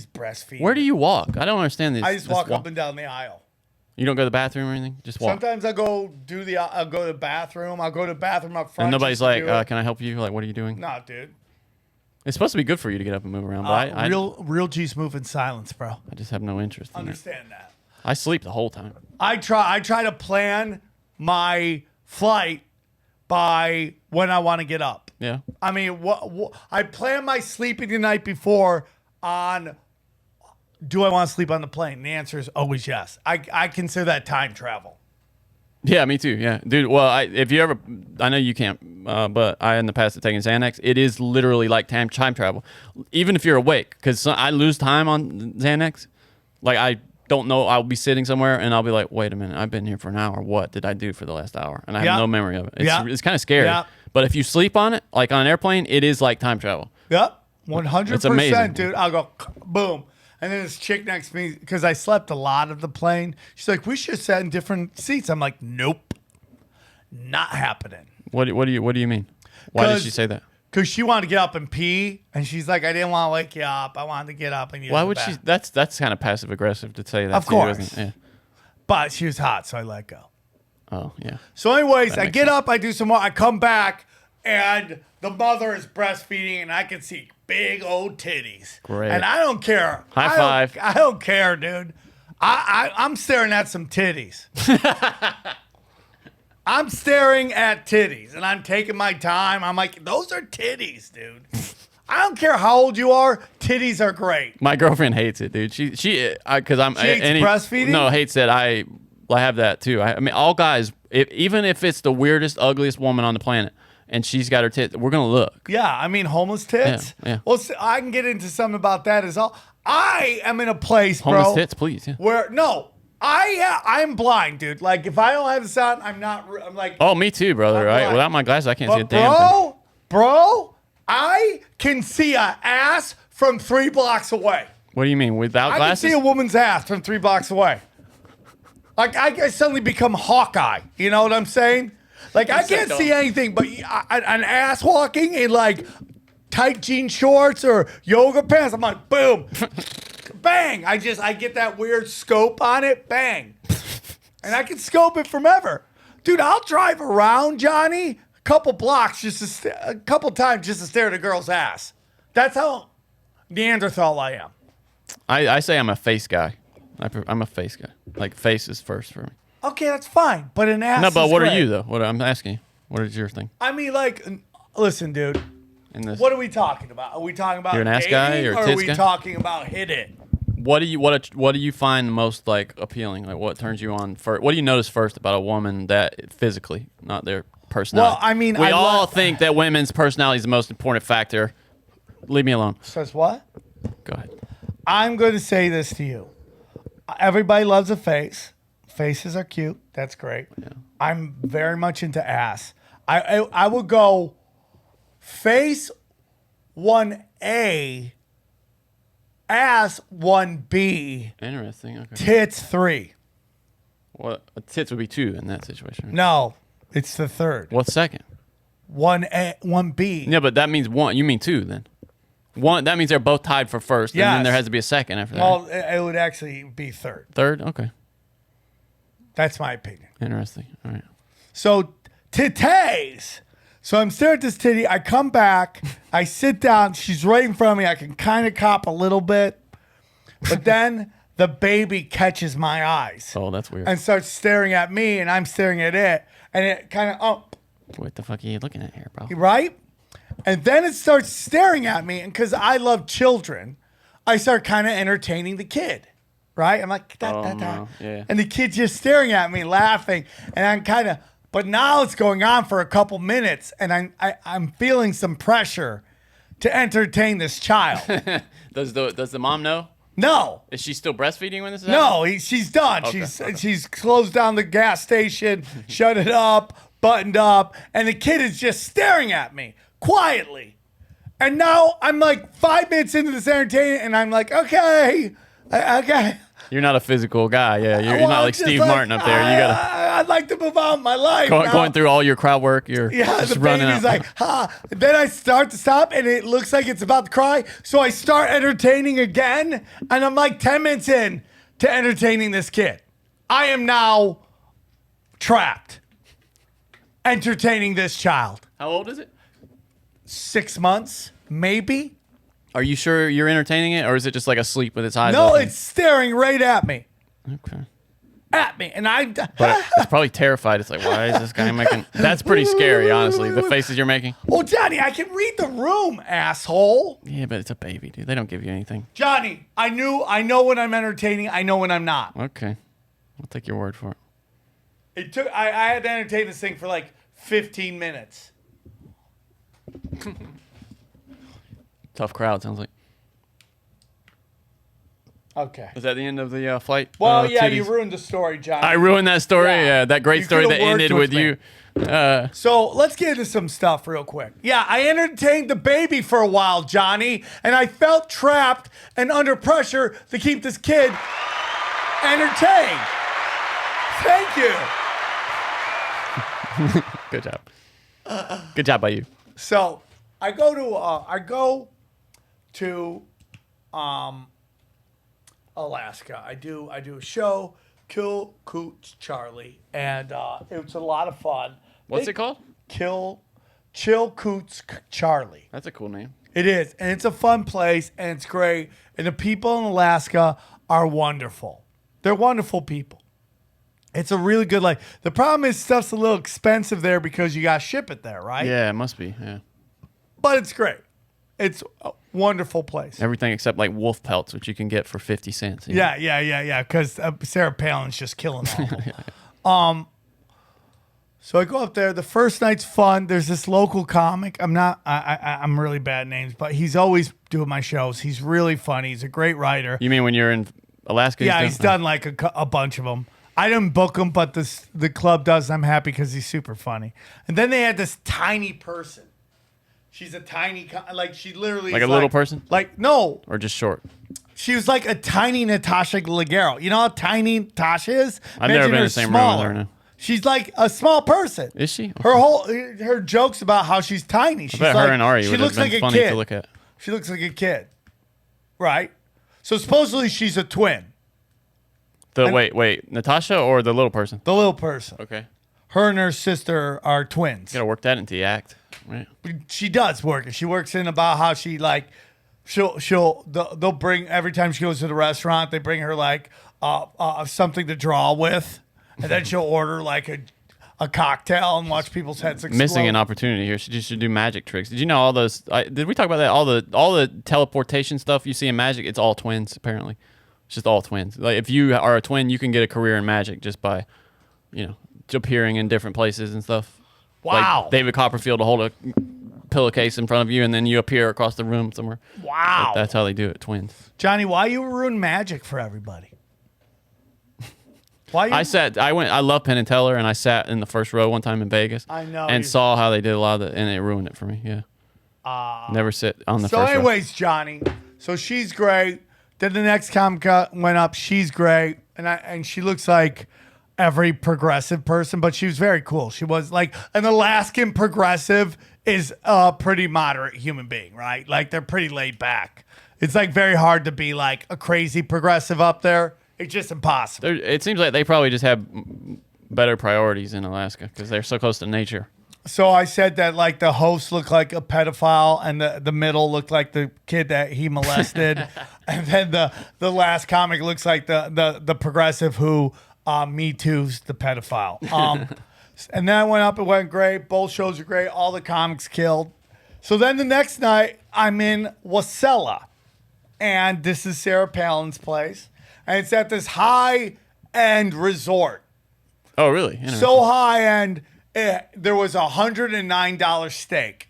breastfeeding. Where do you walk? I don't understand this. I just this walk up and down the aisle. You don't go to the bathroom or anything? Just walk. Sometimes I'll go to the bathroom. I'll go to the bathroom up front. And nobody's just to like, do it. can I help you? Like, what are you doing? Nah, dude. It's supposed to be good for you to get up and move around, but I Real G's move in silence, bro. I just have no interest in it. Understand that. I sleep the whole time. I try to plan my flight by when I want to get up. Yeah. I mean, I plan my sleeping the night before on, do I want to sleep on the plane? And the answer is always yes. I consider that time travel. Yeah, me too. Yeah, dude. Well, if you ever, I know you can't, but I in the past have taken Xanax. It is literally like time travel, even if you're awake. Because I lose time on Xanax. Like, I don't know. I'll be sitting somewhere and I'll be like, wait a minute, I've been here for an hour. What did I do for the last hour? And I have no memory of it. It's kind of scary. Yeah. But if you sleep on it, like on an airplane, it is like time travel. Yep, 100%, amazing. dude. I'll go boom. And then this chick next to me, because I slept a lot of the plane, she's like, we should have sat in different seats. I'm like, nope, not happening. What do you mean? Why did she say that? Because she wanted to get up and pee, and she's like, I didn't want to wake you up. I wanted to get up and use Why the would she? bathroom. That's kind of passive aggressive to say that. Of to you, course. isn't it? But she was hot, so I let go. Yeah. Oh yeah. So anyways, That I makes get sense. up, I do some more, I come back, and the mother is breastfeeding, and I can see big old titties. Great. And I don't care. High five. I don't care, dude. I'm staring at some titties. I'm staring at titties, and I'm taking my time. I'm like, those are titties, dude. I don't care how old you are. Titties are great. My girlfriend hates it, dude. Because I'm She hates breastfeeding? No, hates that I have that too. I mean, all guys, even if it's the weirdest, ugliest woman on the planet, and she's got her tits, we're gonna look. Yeah, I mean, homeless tits. Yeah. Well, I can get into something about that as well. I am in a place, Homeless bro, tits, please. Yeah. where I'm blind, dude. Like if I don't have the sound, I'm like, Oh, me too, brother. I'm Right? blind. Without my glasses, I can't see a but damn thing. bro, I can see a ass from 3 blocks away. What do you mean without I glasses? can see a woman's ass from 3 blocks away. Like I suddenly become Hawkeye. You know what I'm saying? Like I can't see anything, but an ass walking in like tight jean shorts or yoga pants. I'm like, boom, bang. I get that weird scope on it, bang, and I can scope it from ever, dude. I'll drive around Johnny a couple blocks a couple times just to stare at a girl's ass. That's how Neanderthal I am. I say I'm a face guy. I'm a face guy. Like face is first for me. Okay, that's fine, but an ass. No, but is what great. are you though? What I'm asking you. What is your thing? I mean, like, listen, dude. In this, What are we talking about? Are we talking about You're an ass guy dating, or or are tits we guy? talking about hit it? what do you find most like appealing? Like what turns you on first? What do you notice first about a woman that physically, not their personality? Well, I mean, we I all love- think that women's personality is the most important factor. Leave me alone. Says what? Go ahead. I'm going to say this to you. Everybody loves a face. Faces are cute. That's great. I'm very much into ass. I would go face 1A, ass 1B, Interesting. Okay. tits 3. What tits would be 2 in that situation? Right? No, it's the third. What's second? 1A, 1B. Yeah, but that means 1. You mean 2 then? 1. That means they're both tied for first, and then Yes. there has to be a second after that. Well, it would actually be third. Third. Okay. That's my opinion. Interesting. All right. So titties. So I'm staring at this titty. I come back. I sit down. She's right in front of me. I can kind of cop a little bit. But then the baby catches my eyes Oh, that's weird. and starts staring at me, and I'm staring at it. And it kind of, What the fuck are you looking at here, bro? right? And then it starts staring at me. And because I love children, I start kind of entertaining the kid. Right? I'm like, da, da, da. no. Yeah. And the kid's just staring at me, laughing. And I'm kind of, but now it's going on for a couple minutes. And I'm feeling some pressure to entertain this child. Does the mom know? No. Is she still breastfeeding when this is happening? No, she's done. Okay, She's closed down the gas station, shut it up, buttoned up, and the kid is just staring at me quietly. And now I'm like 5 minutes into this entertainment, and I'm like, okay. You're not a physical guy. Yeah, you're Well, not I'm like just Steve Martin up there. You gotta I'd like to move on with my life. now. going through all your crowd work. You're Yeah, just the running baby's out. like, ha. Then I start to stop, and it looks like it's about to cry. So I start entertaining again, and I'm like 10 minutes in to entertaining this kid. I am now trapped, entertaining this child. How old is it? 6 months, maybe. Are you sure you're entertaining it, or is it just like asleep with its eyes No, open? it's staring right at me. Okay. And I. But it's probably terrified. It's like, why is this guy making? That's pretty scary, honestly. The faces you're making. Well, Johnny, I can read the room, asshole. Yeah, but it's a baby, dude. They don't give you anything. Johnny, I know when I'm entertaining. I know when I'm not. Okay, I'll take your word for it. It took. I had to entertain this thing for like 15 minutes. Tough crowd, sounds like. Okay. Is that the end of the flight? Well, yeah, you ruined the story, John. I ruined that story. Yeah. Yeah, that great You story could've that ended worked with with you. So let's get into some stuff real quick. Yeah, I entertained the baby for a while, Johnny, and I felt trapped and under pressure to keep this kid entertained. Thank you. Good job. Good job by you. So I go to Alaska. I do a show, Kill Coots Charlie, and it's a lot of fun. What's it called? Chill Coots Charlie. That's a cool name. It is, and it's a fun place, and it's great. And the people in Alaska are wonderful. They're wonderful people. It's a really good life. The problem is stuff's a little expensive there because you got to ship it there, right? Yeah, it must be. Yeah. But it's great. It's a wonderful place. Everything except like wolf pelts, which you can get for 50 cents. you know? Yeah. Because Sarah Palin's just killing all of them. So I go up there. The first night's fun. There's this local comic. I'm really bad at names, but he's always doing my shows. He's really funny. He's a great writer. You mean when you're in Alaska? Yeah, he's done like a bunch of them. I didn't book him, but the club does. I'm happy because he's super funny. And then they had this tiny person. She's a tiny, she literally Like is a little person? Like, no. Or just short? She was like a tiny Natasha Leggero. You know how tiny Natasha is? I've never been in the same room with her. No. She's like a small person. Is she? Her jokes about how she's tiny. She's I bet her and Ari she would looks have like been a funny kid. to look at. She looks like a kid. Right? So supposedly she's a twin. Wait, Natasha or the little person? The little person. Okay. Her and her sister are twins. You gotta work that into the act, right? She does work it. She works in about how she they'll bring every time she goes to the restaurant, they bring her like something to draw with, and then she'll order like a cocktail and watch people's heads explode. Missing an opportunity here. She should do magic tricks. Did you know all those? Did we talk about that? All the teleportation stuff you see in magic, it's all twins apparently. It's just all twins. Like if you are a twin, you can get a career in magic just by, appearing in different places and stuff. Wow. Like David Copperfield will hold a pillowcase in front of you and then you appear across the room somewhere. Wow. Like, that's how they do it, twins. Johnny, why you ruin magic for everybody? Why you? I love Penn and Teller, and I sat in the first row one time in Vegas. I know. And saw how they did a lot of it, and it ruined it for me. Yeah. Never sit on the So first row. anyways, Johnny, so she's great. Then the next comic went up. She's great. And she looks like every progressive person, but she was very cool. She was like an Alaskan progressive is a pretty moderate human being, right? Like they're pretty laid back. It's like very hard to be like a crazy progressive up there. It's just impossible. It seems like they probably just have better priorities in Alaska because they're so close to nature. So I said that like the host looked like a pedophile and the middle looked like the kid that he molested. And then the last comic looks like the progressive who Me Too's the pedophile. And then I went up, it went great. Both shows are great. All the comics killed. So then the next night I'm in Wasilla. And this is Sarah Palin's place. And it's at this high-end resort. Oh, really? So high-end. There was a $109 steak.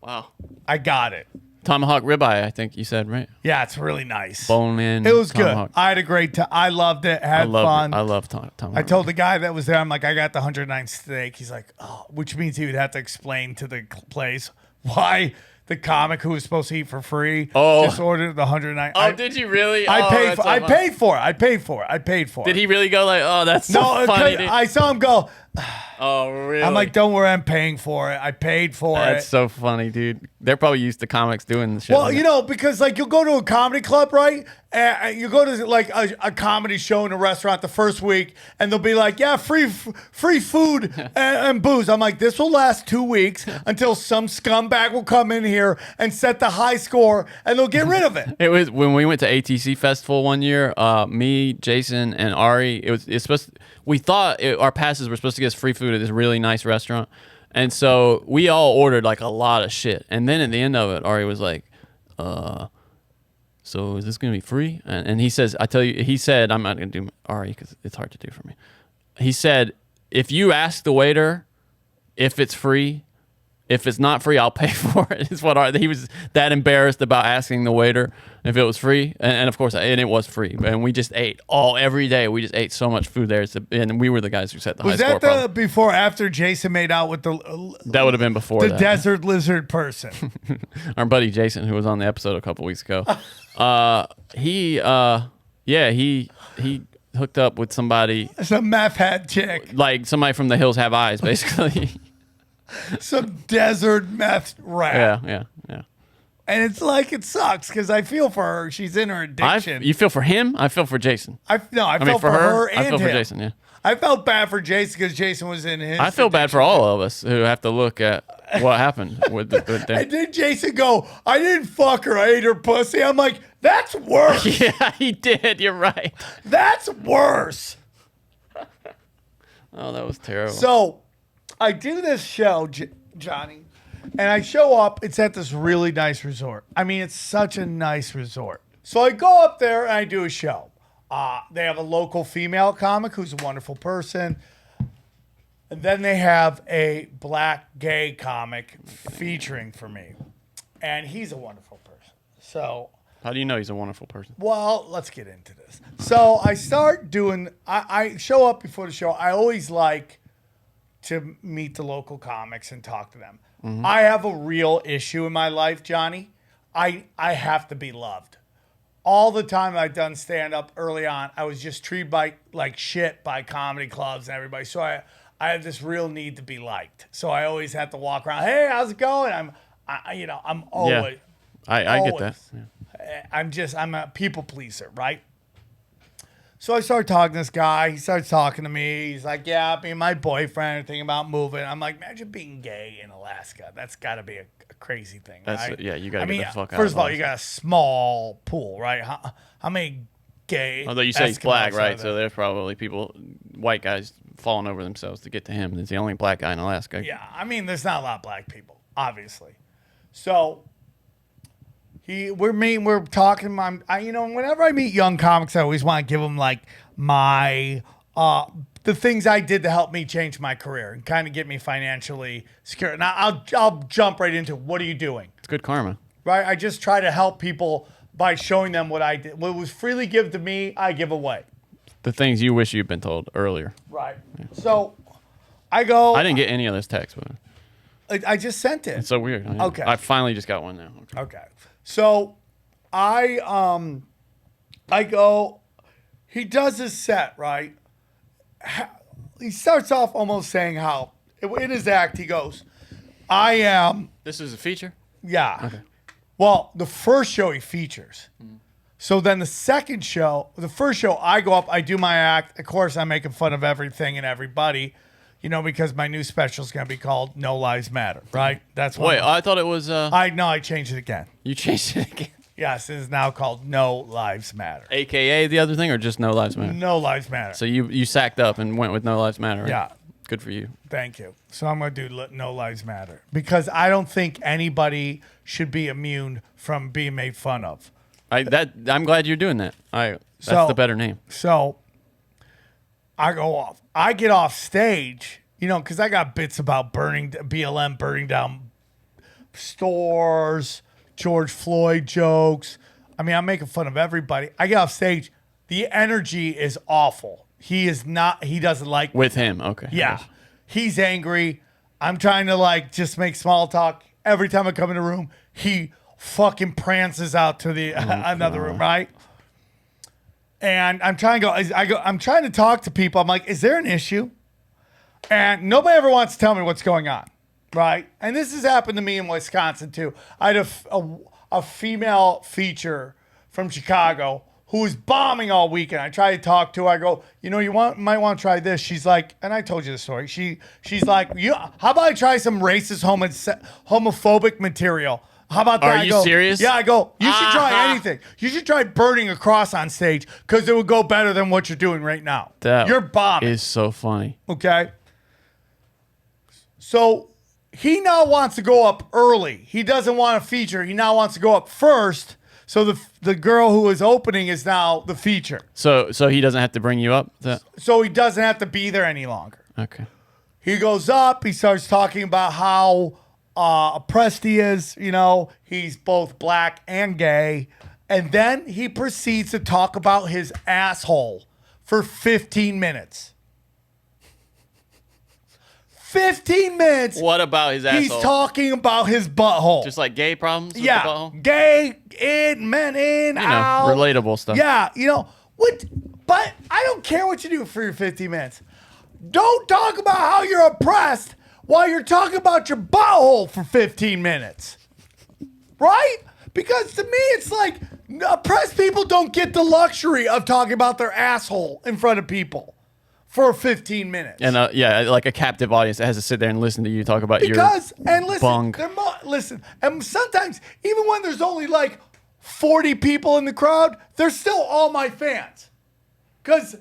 Wow. I got it. Tomahawk ribeye, I think you said, right? Yeah, it's really nice. Bone in. It was tomahawk. good. I had a great time. I loved it. Had fun. I love tomahawk. I told the guy that was there, I'm like, I got the 109 steak. He's like, oh, which means he would have to explain to the place why the comic who was supposed to eat for free just ordered the 109. Oh, did you really? I paid for it. Did he really go like, oh, that's so No, funny? Dude. I saw him go. Oh, really? I'm like, don't worry, I'm paying for it. I paid for it. That's so funny, dude. They're probably used to comics doing the shit. Well, like because like you'll go to a comedy club, right? And you go to like a comedy show in a restaurant the first week, and they'll be like, yeah, free food and booze. I'm like, this will last 2 weeks until some scumbag will come in here and set the high score, and they'll get rid of it. It was when we went to ATC Festival one year. Me, Jason, and Ari. It's supposed. We thought our passes were supposed to get us free food at this really nice restaurant, and so we all ordered like a lot of shit. And then at the end of it, Ari was like, so is this gonna be free? And he says, he said, I'm not gonna do Ari because it's hard to do for me. He said, if you ask the waiter if it's free, If it's not free, I'll pay for it. Is what he was that embarrassed about asking the waiter if it was free, and of course, and it was free. And we just ate every day. We just ate so much food there, and we were the guys who set the high score. Was that the before or after Jason made out with the? That would have been before the that. desert lizard person. Our buddy Jason, who was on the episode a couple weeks ago, he hooked up with somebody, Some meth head chick. like somebody from The Hills Have Eyes, basically. Some desert meth rat. yeah. And it's like it sucks because I feel for her. She's in her addiction. You feel for him? I feel for Jason. I mean, felt for her and I feel him. for Jason. Yeah. I felt bad for Jason because Jason was in his. I feel bad for all of us who have to look at what happened with them. And then Jason go, I didn't fuck her. I ate her pussy. I'm like, that's worse. Yeah, he did. You're right. That's worse. Oh, that was terrible. So I do this show, Johnny, and I show up. It's at this really nice resort. I mean, it's such a nice resort. So I go up there and I do a show. They have a local female comic who's a wonderful person. And then they have a black gay comic featuring for me. And he's a wonderful person. So, how do you know he's a wonderful person? well, let's get into this. So I start doing, I show up before the show. I always like to meet the local comics and talk to them. I have a real issue in my life, Johnny. I have to be loved. All the time I've done stand-up early on, I was just treated like shit by comedy clubs and everybody. So I have this real need to be liked. So I always have to walk around, hey, how's it going? I'm always. I get that. Yeah. I'm a people pleaser, right? So I start talking to this guy. He starts talking to me. He's like, yeah, me and my boyfriend are thinking about moving. I'm like, imagine being gay in Alaska. That's got to be a crazy thing, right? Yeah, you got to get the fuck out. First of all, you got a small pool, right? How many gay Although you say he's Eskimos black, are right? there? So there's probably white guys falling over themselves to get to him. He's the only black guy in Alaska. Yeah, I mean, there's not a lot of black people, obviously. So we're talking. Whenever I meet young comics, I always want to give them like my the things I did to help me change my career and kind of get me financially secure. Now I'll jump right into what are you doing? It's good karma. Right? I just try to help people by showing them what I did. What was freely given to me, I give away. The things you wish you'd been told earlier. Right. So I go. I didn't get any of this text, but I just sent it. it's so weird. Okay. I finally just got one now. Okay. Okay. So I go, he does his set, right? He starts off almost saying how, in his act, he goes, I am, This is a feature? yeah. Okay. Well, the first show he features. So then the first show, I go up, I do my act. Of course, I'm making fun of everything and everybody, because my new special is going to be called No Lives Matter, right? That's what. Wait, I thought it was. I changed it again. You changed it again. Yes, it is now called No Lives Matter. AKA the other thing, or just No Lives Matter? No Lives Matter. So you sacked up and went with No Lives Matter, right? Yeah. Good for you. Thank you. So I'm going to do No Lives Matter because I don't think anybody should be immune from being made fun of. I'm glad you're doing that. That's the better name. So I go off. I get off stage, because I got bits about BLM burning down stores, George Floyd jokes. I mean, I'm making fun of everybody. I get off stage. The energy is awful. He doesn't like With him, okay. Yeah. He's angry. I'm trying to just make small talk. Every time I come in the room, he fucking prances out to the another room, right? And I'm trying to I'm trying to talk to people. I'm like, is there an issue? And nobody ever wants to tell me what's going on, right? And this has happened to me in Wisconsin too. I had a female feature from Chicago who was bombing all weekend. I tried to talk to her. I go, might want to try this. She's like, and I told you the story. She's like, how about I try some racist, homophobic material? How about that? Are you serious? Yeah, I go, you should try anything. You should try burning a cross on stage because it would go better than what you're doing right now. You're bombing. Is so funny. Okay? So he now wants to go up early. He doesn't want a feature. He now wants to go up first. So the girl who is opening is now the feature. So he doesn't have to bring you up? So he doesn't have to be there any longer. Okay. He goes up. He starts talking about how oppressed he is. You know, he's both black and gay. And then he proceeds to talk about his asshole for 15 minutes. 15 minutes. What about his asshole? He's talking about his butthole. Just like gay problems with the yeah, butthole? gay, in, men in, You know, out. relatable stuff. Yeah, you know, what? But I don't care what you do for your 15 minutes. Don't talk about how you're oppressed while you're talking about your butthole for 15 minutes. Right? Because to me, it's like oppressed people don't get the luxury of talking about their asshole in front of people for 15 minutes. And yeah, like a captive audience that has to sit there and listen to you talk about Because, your and listen, bung. listen, and sometimes, even when there's only like 40 people in the crowd, they're still all my fans. Because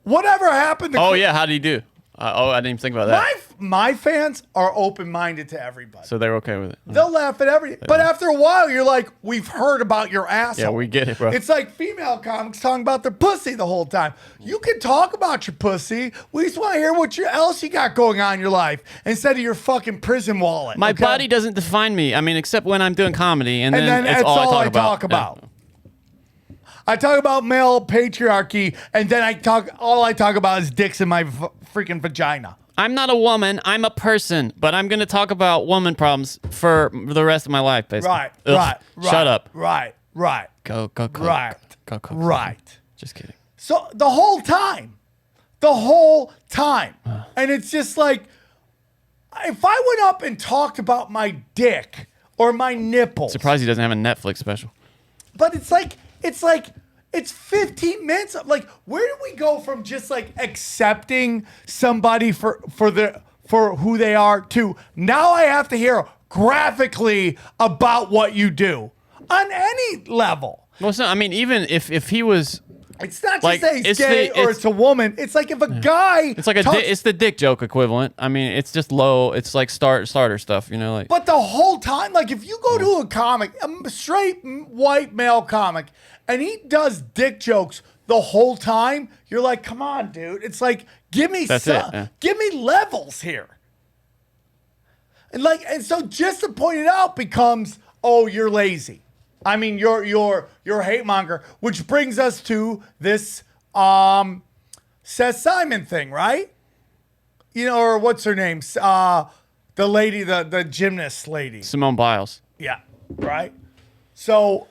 whatever happened to Oh, yeah, how do you do? I didn't even think about that. my fans are open-minded to everybody. So they're okay with it. They'll laugh at everything. But after a while, you're like, we've heard about your asshole. Yeah, we get it, bro. It's like female comics talking about their pussy the whole time. You can talk about your pussy. We just want to hear what else you got going on in your life instead of your fucking prison wallet. My okay? body doesn't define me. I mean, except when I'm doing comedy, and then that's it's all all I talk about. about. I talk about male patriarchy, and then all I talk about is dicks in my freaking vagina. I'm not a woman. I'm a person, but I'm going to talk about woman problems for the rest of my life, basically. Right, Ugh, right. Shut up. Right. Go. Right. Go. Right. Just kidding. So the whole time. And it's just like, if I went up and talked about my dick or my nipples. Surprised he doesn't have a Netflix special. But it's 15 minutes. Like, where do we go from just like accepting somebody for who they are to now I have to hear graphically about what you do on any level? Well, so, I mean, even if he was, It's not just Like, say he's it's gay the- or it's- it's a woman. It's like if a guy it's like it's the dick joke equivalent. I mean, it's just low. It's like starter stuff, you know, like. But the whole time, like if you go to a comic, a straight white male comic, and he does dick jokes the whole time, you're like, come on, dude. It's like, give me give me levels here. And so just to point it out becomes, oh, you're lazy. I mean, you're a hate monger, which brings us to this Seth Simon thing, right? You know, or what's her name? The lady, the gymnast lady. Simone Biles. Yeah, right? So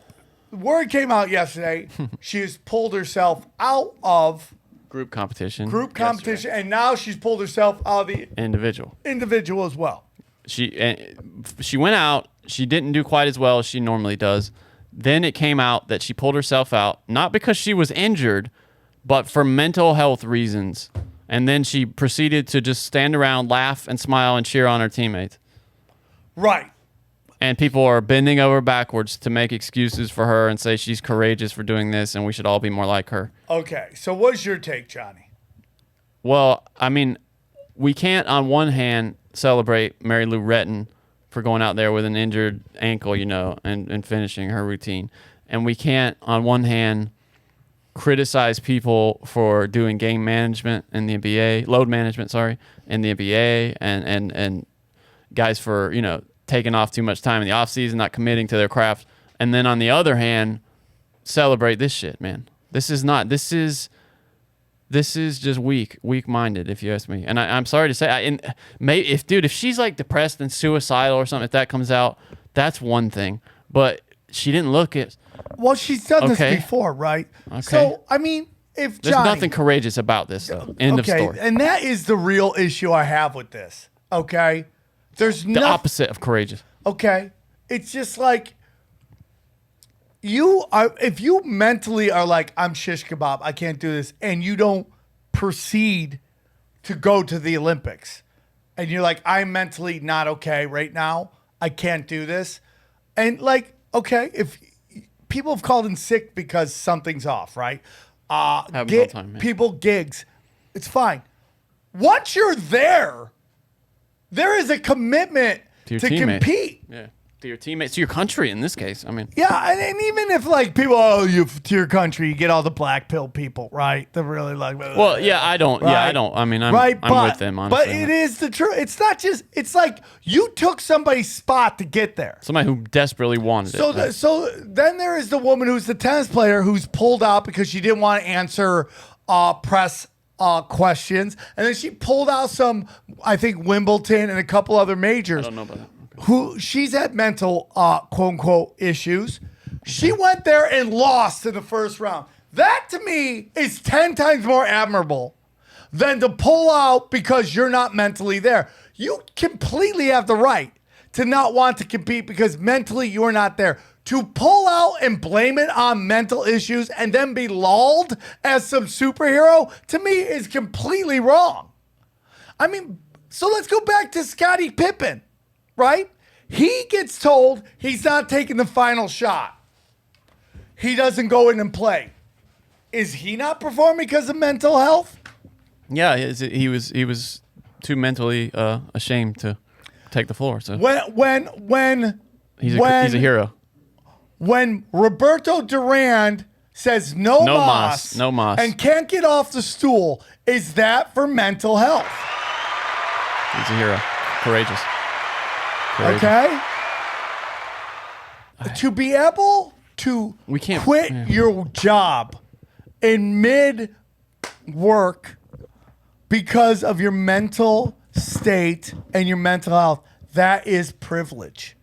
word came out yesterday. She has pulled herself out of Group competition. and now she's pulled herself out of the Individual. as well. She went out. She didn't do quite as well as she normally does. Then it came out that she pulled herself out, not because she was injured, but for mental health reasons. And then she proceeded to just stand around, laugh and smile and cheer on her teammates. Right. And people are bending over backwards to make excuses for her and say she's courageous for doing this and we should all be more like her. Okay, so what's your take, Johnny? Well, I mean, we can't on one hand celebrate Mary Lou Retton for going out there with an injured ankle, you know, and finishing her routine. And we can't on one hand criticize people for doing game management in the NBA, load management, in the NBA, and guys for, you know, taking off too much time in the offseason, not committing to their craft. And then on the other hand, celebrate this shit, man. This is just weak-minded, if you ask me. And I'm sorry to say, if she's like depressed and suicidal or something, if that comes out, that's one thing. But she didn't look it. Well, she's done this before, right? Okay. So, I mean, if There's Johnny... nothing courageous about this, though. End of story. And that is the real issue I have with this, okay? There's The opposite of courageous. Okay? It's just like... if you mentally are like, I'm shish kebab, I can't do this, and you don't proceed to go to the Olympics, and you're like, I'm mentally not okay right now, I can't do this, and like, okay, if people have called in sick because something's off, right? Happens all the time, man. People gigs, it's fine. Once you're there is a commitment To your to teammate. compete. Yeah. to your teammates, to your country in this case. I mean, Yeah, and even if like people, you to your country, you get all the black pill people, right? They're really like, well, yeah, I don't. Right. Yeah, I don't. I mean, I'm with them, honestly. But it is the truth. It's not just. It's like you took somebody's spot to get there. Somebody who desperately wanted it. So then there is the woman who's the tennis player who's pulled out because she didn't want to answer press questions, and then she pulled out some, I think, Wimbledon and a couple other majors. I don't know about that. Who she's had mental quote unquote issues. She went there and lost in the first round. That to me is 10 times more admirable than to pull out because you're not mentally there. You completely have the right to not want to compete because mentally you're not there. To pull out and blame it on mental issues and then be lulled as some superhero, to me, is completely wrong. I mean, so let's go back to Scottie Pippen, right? He gets told he's not taking the final shot. He doesn't go in and play. Is he not performing because of mental health? Yeah, he was too mentally ashamed to take the floor. So When he's a hero. When Roberto Durand says no mas, and can't get off the stool, is that for mental health? He's a hero. Courageous. Okay? To be able to quit your job in mid-work because of your mental state and your mental health, that is privilege.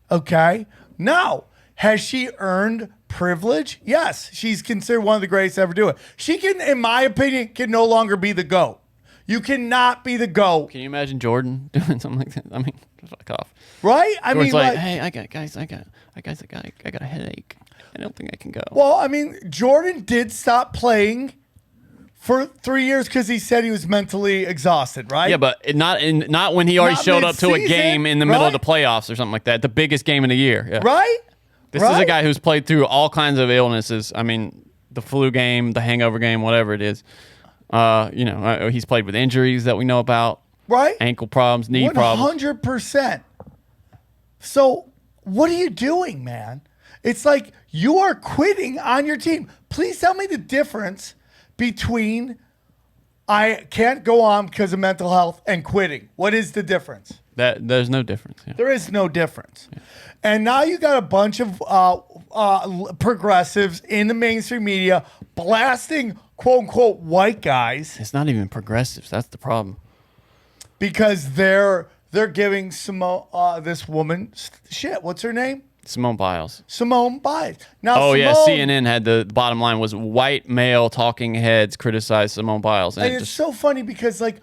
Okay? Now, has she earned privilege? Yes. She's considered one of the greatest to ever do it. She can, in my opinion, can no longer be the GOAT. You cannot be the GOAT. Can you imagine Jordan doing something like that? I mean, fuck off. Right? I Jordan's mean, like, hey, I got a headache. I don't think I can go. Well, I mean, Jordan did stop playing for 3 years because he said he was mentally exhausted, right? Yeah, but not when he already showed up to a mid-season, game in the middle of right? the playoffs or something like that. The biggest game of the year. Yeah. Right? This is a guy who's played through all kinds of illnesses. I mean, the flu game, the hangover game, whatever it is. He's played with injuries that we know about. Right? Ankle problems, knee problems. 100%. So what are you doing, man? It's like you are quitting on your team. Please tell me the difference between I can't go on because of mental health and quitting. What is the difference? There's no difference. Yeah. There is no difference. Yeah. And now you got a bunch of progressives in the mainstream media blasting quote unquote white guys. It's not even progressives. That's the problem. Because they're giving this woman shit. What's her name? Simone Biles. Simone Biles. Now, CNN had the bottom line was white male talking heads criticize Simone Biles. And it's so funny because, like,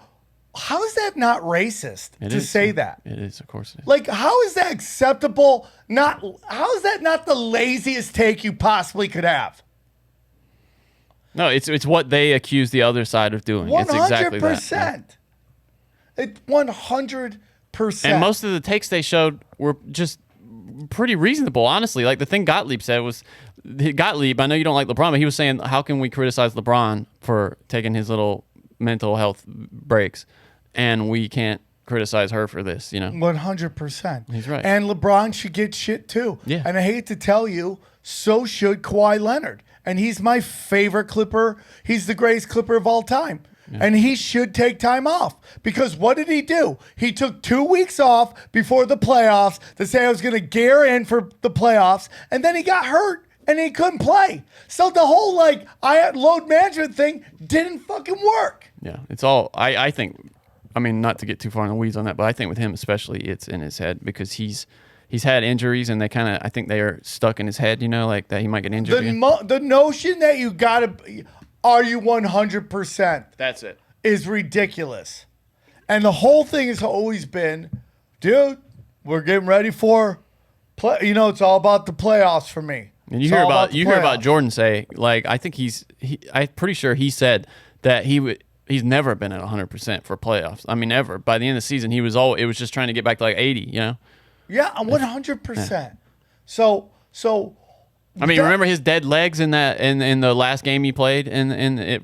how is that not racist to say that? It is, of course. It is. Like, how is that acceptable? How is that not the laziest take you possibly could have? No, it's what they accuse the other side of doing. 100%. It's exactly that. Yeah. It's 100%. And most of the takes they showed were just pretty reasonable, honestly. Like the thing Gottlieb said was, I know you don't like LeBron, but he was saying, how can we criticize LeBron for taking his little mental health breaks, and we can't criticize her for this, 100%. He's right. And LeBron should get shit too. Yeah. And I hate to tell you, so should Kawhi Leonard. And he's my favorite Clipper. He's the greatest Clipper of all time. Yeah. And he should take time off. Because what did he do? He took 2 weeks off before the playoffs to say I was going to gear in for the playoffs. And then he got hurt and he couldn't play. So the whole load management thing didn't fucking work. Yeah, it's all, I think, I mean, not to get too far in the weeds on that, but I think with him especially, it's in his head because he's had injuries and I think they are stuck in his head, like that he might get injured again. The notion that you got to, are you 100%? That's it. Is ridiculous. And the whole thing has always been, dude, we're getting ready for play. It's all about the playoffs for me. And you hear about Jordan say, like, I think I'm pretty sure he said that he's never been at 100% for playoffs. I mean, ever. By the end of the season, it was just trying to get back to like 80, Yeah, 100%. So I mean, remember his dead legs in that in the last game he played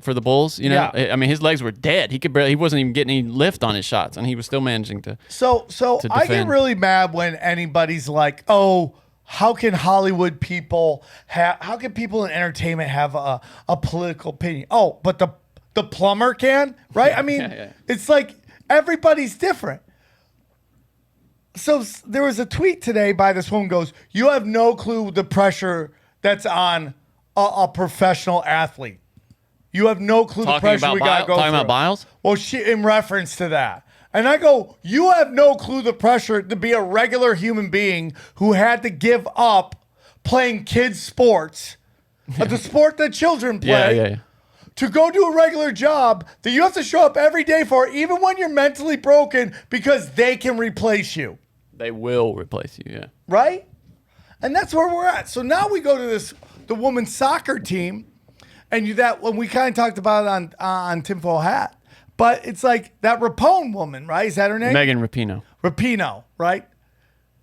for the Bulls? You know, Yeah. I mean, his legs were dead. He wasn't even getting any lift on his shots, and he was still managing to. So to I get defend. really mad when anybody's like, "Oh, how can Hollywood people how can people in entertainment have a political opinion?" Oh, but the plumber can, right? I mean, Yeah. it's like everybody's different. So there was a tweet today by this woman goes, "You have no clue the pressure that's on a professional athlete. You have no clue the pressure we got to go talking through." about Biles? Well, she in reference to that. And I go, "You have no clue the pressure to be a regular human being who had to give up playing kids sports, the sport that children play, Yeah. to go do a regular job that you have to show up every day for, even when you're mentally broken, because they can replace you." They will replace you. Yeah. Right? And that's where we're at. So now we go to the women's soccer team, and when we kind of talked about it on Tinfoil Hat, but it's like that Rapone woman, right? Is that her name? Megan Rapinoe. Rapinoe, right?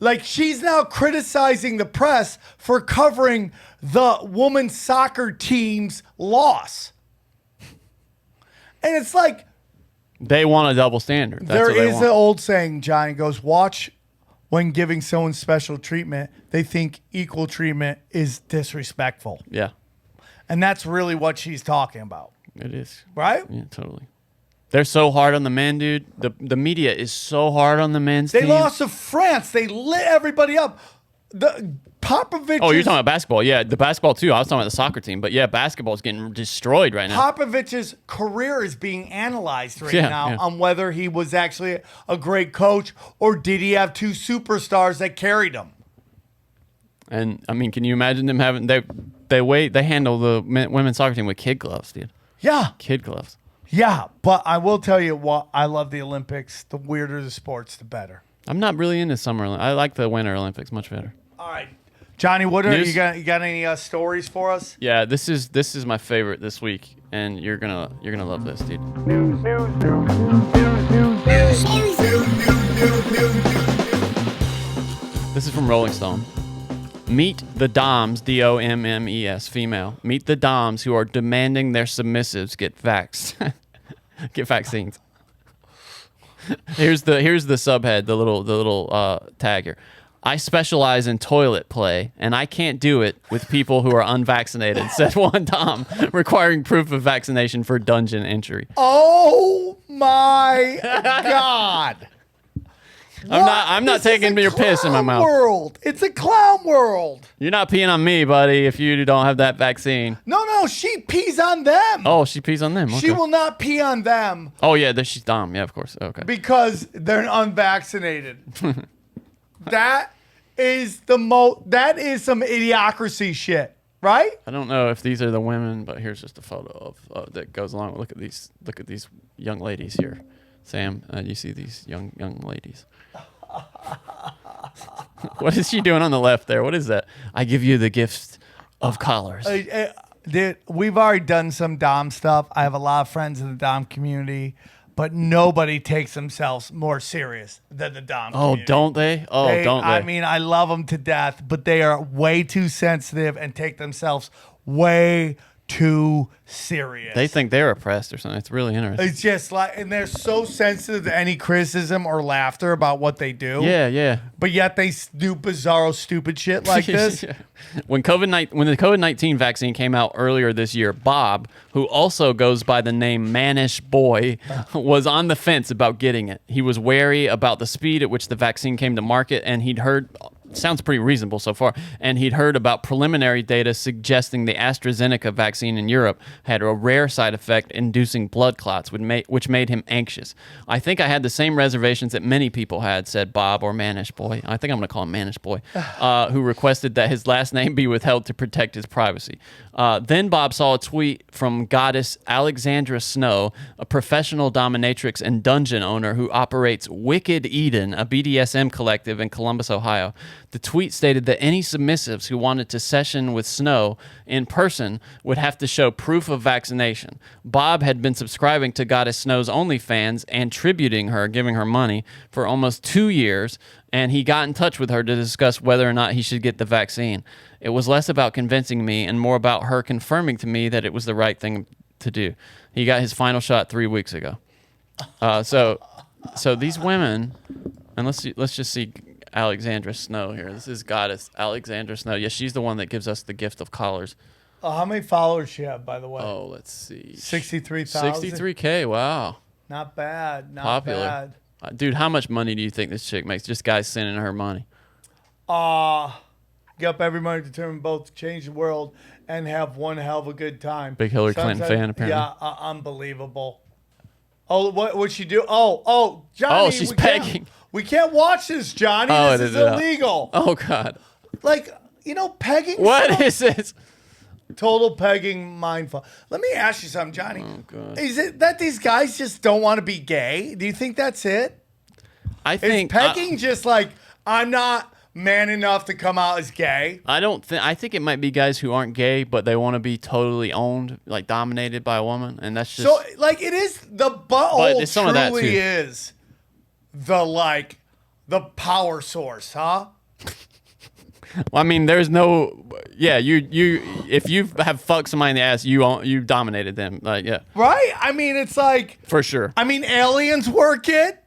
Like she's now criticizing the press for covering the women's soccer team's loss. And it's like, They want a double standard. That's there what they is want. an old saying, Johnny goes, "Watch when giving someone special treatment, they think equal treatment is disrespectful." Yeah, And that's really what she's talking about, it is. right? Yeah, totally. They're so hard on the men, dude. The media is so hard on the men's They team. lost to France. They lit everybody up. The Popovich. Oh, you're talking about basketball. Yeah, the basketball too. I was talking about the soccer team. But yeah, basketball is getting destroyed right now. Popovich's career is being analyzed right now Yeah. on whether he was actually a great coach or did he have two superstars that carried him. And I mean, can you imagine them having they handle the women's soccer team with kid gloves, dude. Yeah. Kid gloves. Yeah. But I will tell you what, I love the Olympics. The weirder the sports, the better. I'm not really into summer. I like the Winter Olympics much better. All right. Johnny, what are News? you got any stories for us? Yeah, this is my favorite this week, and you're gonna love this, dude. This is from Rolling Stone. Meet the Doms, D-O-M-M-E-S, female. Meet the Doms who are demanding their submissives get get vaccines. Here's the subhead, the little tag here. I specialize in toilet play, and I can't do it with people who are unvaccinated, said one Dom, requiring proof of vaccination for dungeon entry. Oh my God. I'm not taking your piss in my mouth. World. It's a clown world. You're not peeing on me, buddy, if you don't have that vaccine. No, she pees on them. Oh, she pees on them. She Okay. will not pee on them Oh, yeah, she's Dom. Yeah, of course. Okay. because they're unvaccinated. That is some idiocracy shit, right? I don't know if these are the women, but here's just a photo of that goes along. Look at these young ladies here, Sam. You see these young ladies. What is she doing on the left there? What is that? I give you the gift of collars. Dude, we've already done some Dom stuff. I have a lot of friends in the Dom community, but nobody takes themselves more serious than the Dom community. Don't they? Oh, don't they? I mean, I love them to death, but they are way too sensitive and take themselves way too serious. They think they're oppressed or something. It's really interesting. It's just like, and they're so sensitive to any criticism or laughter about what they do. Yeah. But yet they do bizarro, stupid shit like this. When the COVID-19 vaccine came out earlier this year, Bob, who also goes by the name Mannish Boy, was on the fence about getting it. He was wary about the speed at which the vaccine came to market, and he'd heard. Sounds pretty reasonable so far. And he'd heard about preliminary data suggesting the AstraZeneca vaccine in Europe had a rare side effect inducing blood clots, which made him anxious. I think I had the same reservations that many people had, said Bob, or Mannish Boy. I think I'm going to call him Mannish Boy, who requested that his last name be withheld to protect his privacy. Then Bob saw a tweet from goddess Alexandra Snow, a professional dominatrix and dungeon owner who operates Wicked Eden, a BDSM collective in Columbus, Ohio. The tweet stated that any submissives who wanted to session with Snow in person would have to show proof of vaccination. Bob had been subscribing to Goddess Snow's OnlyFans and tributing her, giving her money, for almost 2 years, and he got in touch with her to discuss whether or not he should get the vaccine. It was less about convincing me and more about her confirming to me that it was the right thing to do. He got his final shot 3 weeks ago. So these women, and let's just see Alexandra Snow here. This is Goddess Alexandra Snow. Yeah, she's the one that gives us the gift of collars. How many followers she have, by the way? Oh, let's see. 63,000. 63K. Wow. Not bad. Not Popular. bad. Dude, how much money do you think this chick makes? Just guys sending her money. Get up every morning, determine both to change the world and have one hell of a good time. Big Hillary Clinton fan, apparently. Yeah, unbelievable. Oh, what'd she do? Oh, Johnny. Oh, she's pegging. We can't watch this, Johnny. Oh, this is illegal. Oh, God. Like, pegging. What is this? Total pegging mindfuck. Let me ask you something, Johnny. Oh, God. Is it that these guys just don't want to be gay? Do you think that's it? I think Is pegging just like, I'm not man enough to come out as gay? I think it might be guys who aren't gay, but they want to be totally owned, like dominated by a woman, and that's just So, like, it is the butthole it's some of that, truly too. is the power source, huh? Well, I mean, there's no, yeah. You if you have fucked somebody in the ass, you dominated them, like yeah, Right? I mean, it's like, for sure. aliens work it.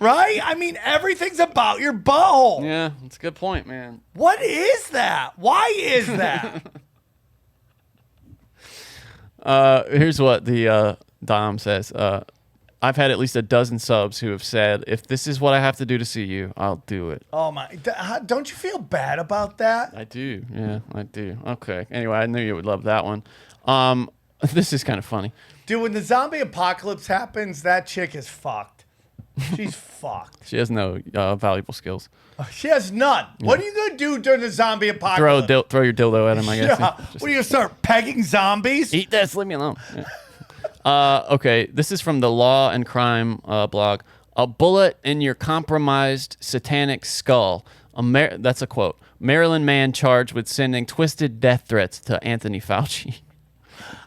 Right? I mean, everything's about your butthole. Yeah, that's a good point, man. What is that? Why is that? Here's what the Dom says. I've had at least a dozen subs who have said, if this is what I have to do to see you, I'll do it. Oh my! Don't you feel bad about that? I do. Yeah, I do. Okay. Anyway, I knew you would love that one. This is kind of funny. Dude, when the zombie apocalypse happens, that chick is fucked. She's fucked. She has no valuable skills. She has none. What are you gonna do during the zombie apocalypse? Throw your dildo at him, I guess. Yeah. What are you gonna start pegging zombies? Eat that, leave me alone. Yeah. Okay, this is from the Law and Crime blog. A bullet in your compromised satanic skull. That's a quote. Maryland man charged with sending twisted death threats to Anthony Fauci.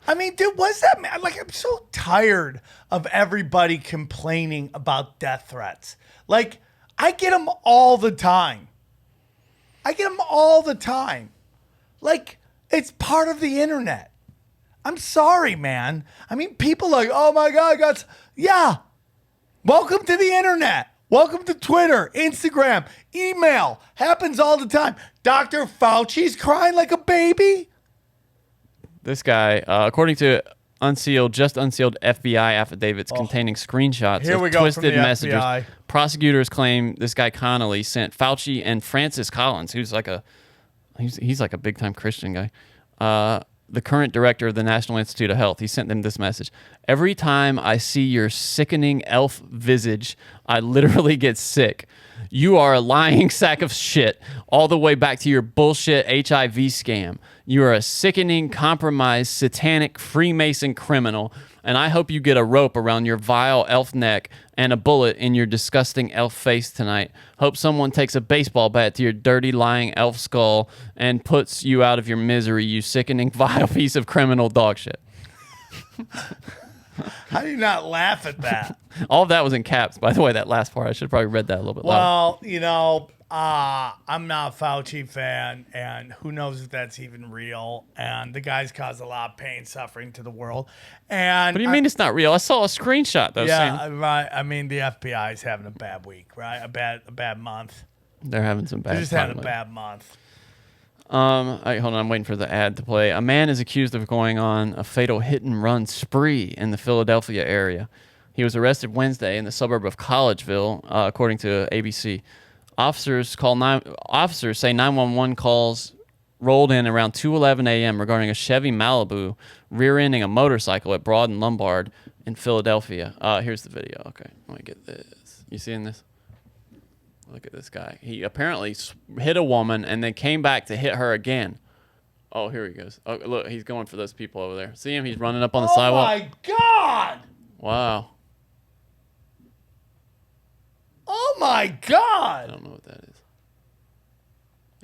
I mean, dude, what's that, man? Like, I'm so tired of everybody complaining about death threats. Like, I get them all the time. Like, it's part of the internet. I'm sorry, man. I mean, people like, oh my God, yeah. Welcome to the internet. Welcome to Twitter, Instagram, email. Happens all the time. Dr. Fauci's crying like a baby. This guy, according to unsealed FBI affidavits containing screenshots Here we of go from twisted the messages, FBI. prosecutors claim this guy Connolly sent Fauci and Francis Collins, who's like he's like a big time Christian guy, the current director of the National Institute of Health. He sent them this message: every time I see your sickening elf visage, I literally get sick. You are a lying sack of shit, all the way back to your bullshit HIV scam. You are a sickening, compromised, satanic, Freemason criminal, and I hope you get a rope around your vile elf neck and a bullet in your disgusting elf face tonight. Hope someone takes a baseball bat to your dirty, lying elf skull and puts you out of your misery, you sickening, vile piece of criminal dog shit. How do you not laugh at that? All of that was in caps, by the way, that last part. I should have probably read that a little bit louder. Well, I'm not a Fauci fan, and who knows if that's even real. And the guy's caused a lot of pain, suffering to the world. And What do you mean it's not real? I saw a screenshot, though, Yeah, saying right. I mean, the FBI is having a bad week, right? A bad month. they're having some bad They're just having a time bad month. Hold on, I'm waiting for the ad to play. A man is accused of going on a fatal hit-and-run spree in the Philadelphia area. He was arrested Wednesday in the suburb of Collegeville, according to ABC. Officers say 911 calls rolled in around 2:11 a.m. regarding a Chevy Malibu rear-ending a motorcycle at Broad and Lombard in Philadelphia. Here's the video. Okay, let me get this. You seeing this? Look at this guy. He apparently hit a woman and then came back to hit her again. Oh, here he goes. Oh, look, he's going for those people over there. See him? He's running up on the sidewalk. Oh, my God. Wow. Oh, my I God. don't know what that is.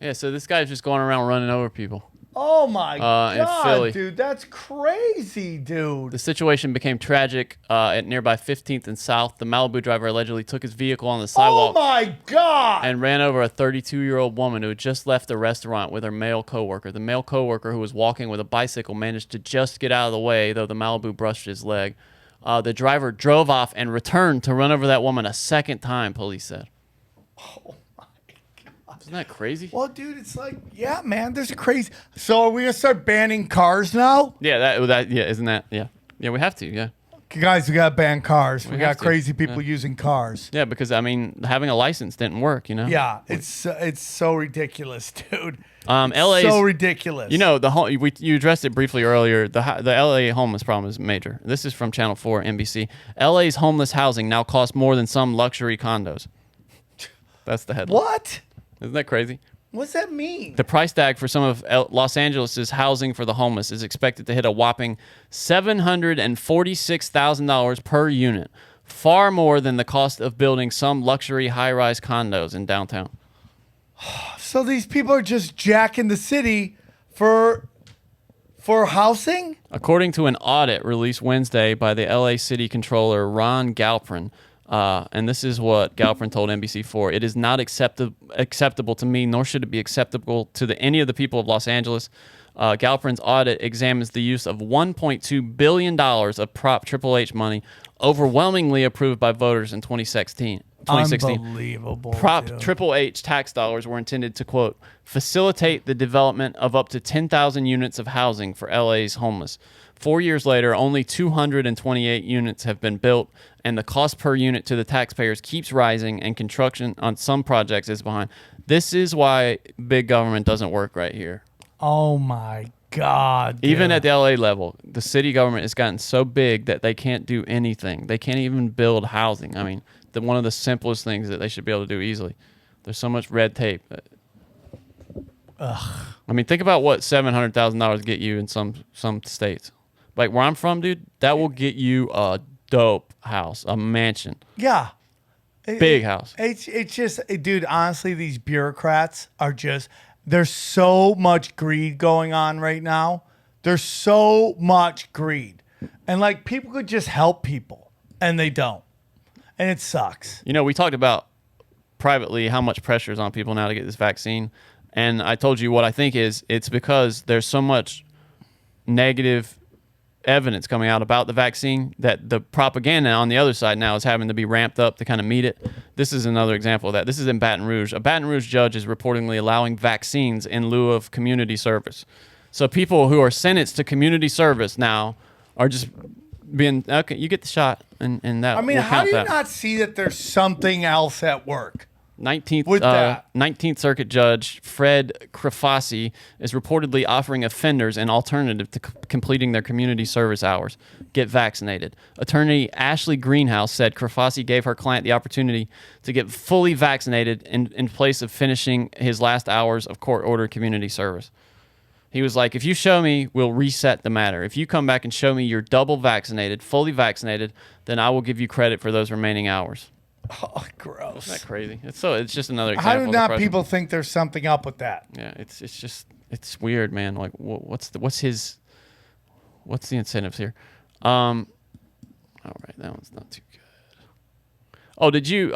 Yeah, so this guy's just going around running over people. Oh my in Philly. God, dude, that's crazy, dude. The situation became tragic at nearby 15th and South. The Malibu driver allegedly took his vehicle on the sidewalk Oh my God. and ran over a 32-year-old woman who had just left the restaurant with her male coworker. The male coworker, who was walking with a bicycle, managed to just get out of the way, though the Malibu brushed his leg. The driver drove off and returned to run over that woman a second time, police said. Oh my God. Isn't that crazy? Well, dude, it's like, yeah, man, there's crazy. So are we gonna start banning cars now? Yeah, isn't that, yeah. Yeah, we have to, yeah. Guys, we gotta ban cars. We got have to. crazy people using cars. Yeah, because, I mean, having a license didn't work, you know? Yeah, it's so ridiculous, dude. LA's so ridiculous. You know, you addressed it briefly earlier. The LA homeless problem is major. This is from Channel 4 NBC. LA's homeless housing now costs more than some luxury condos. That's the headline. What? Isn't that crazy? What's that mean? The price tag for some of Los Angeles' housing for the homeless is expected to hit a whopping $746,000 per unit, far more than the cost of building some luxury high-rise condos in downtown. So these people are just jacking the city for housing? According to an audit released Wednesday by the LA City Controller Ron Galprin, and this is what Galprin told NBC4, it is not acceptable to me, nor should it be acceptable to any of the people of Los Angeles. Galprin's audit examines the use of $1.2 billion of Prop Triple H money, overwhelmingly approved by voters in 2016. Unbelievable. Prop dude. Triple H tax dollars were intended to, quote, facilitate the development of up to 10,000 units of housing for LA's homeless. 4 years later, only 228 units have been built, and the cost per unit to the taxpayers keeps rising, and construction on some projects is behind. This is why big government doesn't work right here. Oh my God. Dude. Even at the LA level, the city government has gotten so big that they can't do anything. They can't even build housing. I mean, one of the simplest things that they should be able to do easily. There's so much red tape. Ugh. I mean, think about what $700,000 get you in some states. Like where I'm from, dude, that will get you a dope house, a mansion. Yeah. Big house. It's just, dude, honestly, these bureaucrats are just, there's so much greed going on right now. There's so much greed. And like people could just help people and they don't. And it sucks. You know, we talked about privately how much pressure is on people now to get this vaccine. And I told you what I think is it's because there's so much negative evidence coming out about the vaccine that the propaganda on the other side now is having to be ramped up to kind of meet it. This is another example of that. This is in Baton Rouge. A Baton Rouge judge is reportedly allowing vaccines in lieu of community service. So people who are sentenced to community service now are just being, okay, you get the shot, and that. I mean, we'll how count do you that. not see that there's something else at work? 19th Circuit Judge Fred Crafasi is reportedly offering offenders an alternative to completing their community service hours. Get vaccinated. Attorney Ashley Greenhouse said Crafasi gave her client the opportunity to get fully vaccinated in place of finishing his last hours of court-ordered community service. He was like, if you show me, we'll reset the matter. If you come back and show me you're double vaccinated, fully vaccinated, then I will give you credit for those remaining hours. Oh, gross. Isn't that crazy? It's just another example. How do of not oppression. people think there's something up with that? Yeah, it's weird, man. Like, what's the incentives here? All right, that one's not too good. Oh, did you?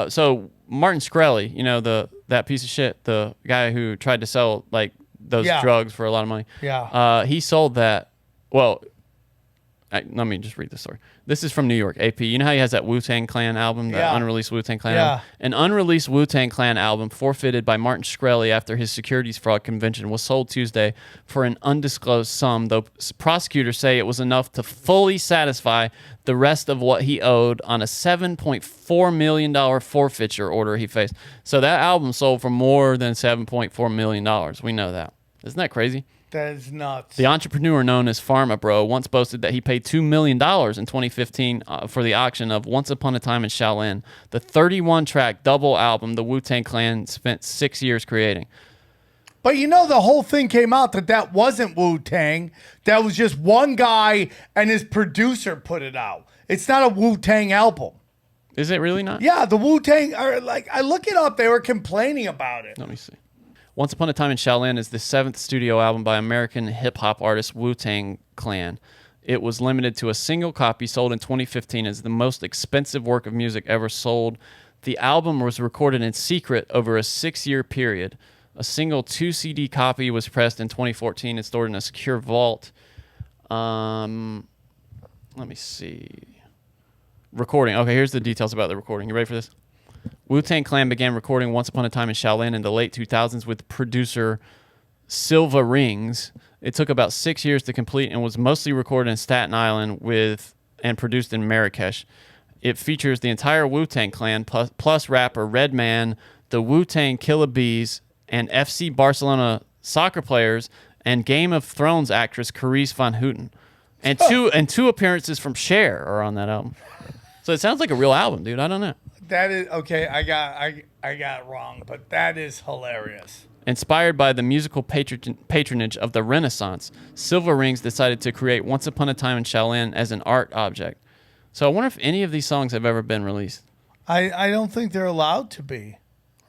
So Martin Shkreli, you know that piece of shit, the guy who tried to sell like those drugs for a lot of money. Yeah. He sold that. Well, let me just read this story. This is from New York, AP. You know how he has that Wu-Tang Clan album, that unreleased Wu-Tang Clan album? An unreleased Wu-Tang Clan album forfeited by Martin Shkreli after his securities fraud convention was sold Tuesday for an undisclosed sum, though prosecutors say it was enough to fully satisfy the rest of what he owed on a $7.4 million forfeiture order he faced. So that album sold for more than $7.4 million. We know that. Isn't that crazy? That is nuts. The entrepreneur known as Pharma Bro once boasted that he paid $2 million in 2015 for the auction of Once Upon a Time in Shaolin, the 31-track double album the Wu-Tang Clan spent 6 years creating. But you know, the whole thing came out that wasn't Wu-Tang. That was just one guy and his producer put it out. It's not a Wu-Tang album. Is it really not? Yeah, the Wu-Tang, are like, I look it up. They were complaining about it. Let me see. Once Upon a Time in Shaolin is the 7th studio album by American hip-hop artist Wu-Tang Clan. It was limited to a single copy, sold in 2015 as the most expensive work of music ever sold. The album was recorded in secret over a 6-year period. A single 2 CD copy was pressed in 2014 and stored in a secure vault. Let me see. Recording. Okay, here's the details about the recording. You ready for this? Wu-Tang Clan began recording Once Upon a Time in Shaolin in the late 2000s with producer Silva Rings. It took about 6 years to complete and was mostly recorded in Staten Island and produced in Marrakesh. It features the entire Wu-Tang Clan plus rapper Redman, the Wu-Tang Killer Bees, and FC Barcelona soccer players, and Game of Thrones actress Carice Van Houten. And two appearances from Cher are on that album. So it sounds like a real album, dude. I don't know. That is okay. I got it wrong, but that is hilarious. Inspired by the musical patronage of the Renaissance, Silver Rings decided to create Once Upon a Time in Shaolin as an art object. So I wonder if any of these songs have ever been released. I don't think they're allowed to be.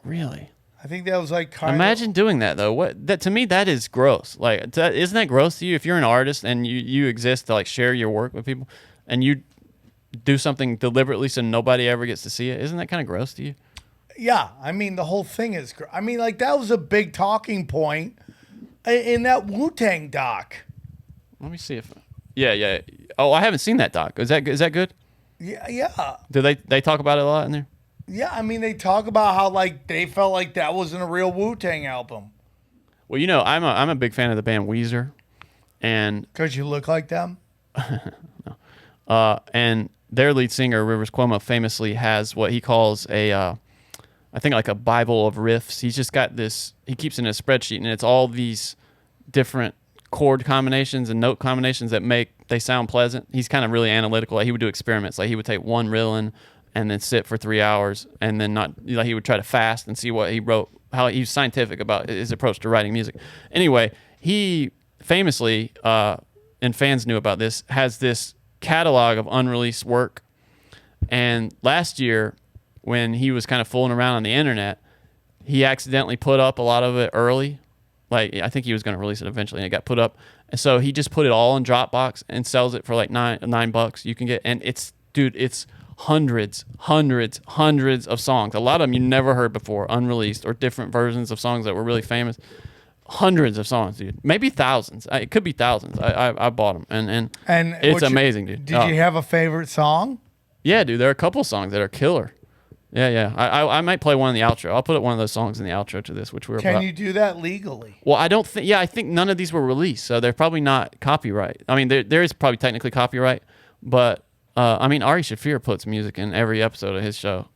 Really? I think that was like kind Imagine doing that though. To me that is gross. Like, isn't that gross to you? If you're an artist and you exist to like share your work with people, and you do something deliberately so nobody ever gets to see it, isn't that kind of gross to you? Yeah, I mean the whole thing is. I mean, like that was a big talking point in that Wu-Tang doc. Let me see if. Yeah. Oh, I haven't seen that doc. Is that good? Yeah. Do they talk about it a lot in there? Yeah, I mean they talk about how like they felt like that wasn't a real Wu-Tang album. Well, you know, I'm a big fan of the band Weezer, and because you look like them. And their lead singer Rivers Cuomo famously has what he calls I think like a Bible of riffs. He's just got this. He keeps it in a spreadsheet, and it's all these different chord combinations and note combinations that they sound pleasant. He's kind of really analytical. Like he would do experiments. Like he would take one Ritalin and then sit for 3 hours, and then he would try to fast and see what he wrote. How he's scientific about his approach to writing music. Anyway, he famously, and fans knew about this, has this catalog of unreleased work. And last year, when he was kind of fooling around on the internet, he accidentally put up a lot of it early. Like, I think he was going to release it eventually, and it got put up. And so he just put it all in Dropbox and sells it for like $9 you can get. And it's hundreds of songs. A lot of them you never heard before, unreleased, or different versions of songs that were really famous. Hundreds of songs, dude. Maybe thousands. It could be thousands. I bought them, and it's amazing, dude. Did you have a favorite song? Yeah, dude. There are a couple songs that are killer. Yeah. I might play one in the outro. I'll put one of those songs in the outro to this, which we're about. Can you do that legally? Well, I don't think. Yeah, I think none of these were released, so they're probably not copyright. I mean, there is probably technically copyright, but I mean, Ari Shaffir puts music in every episode of his show.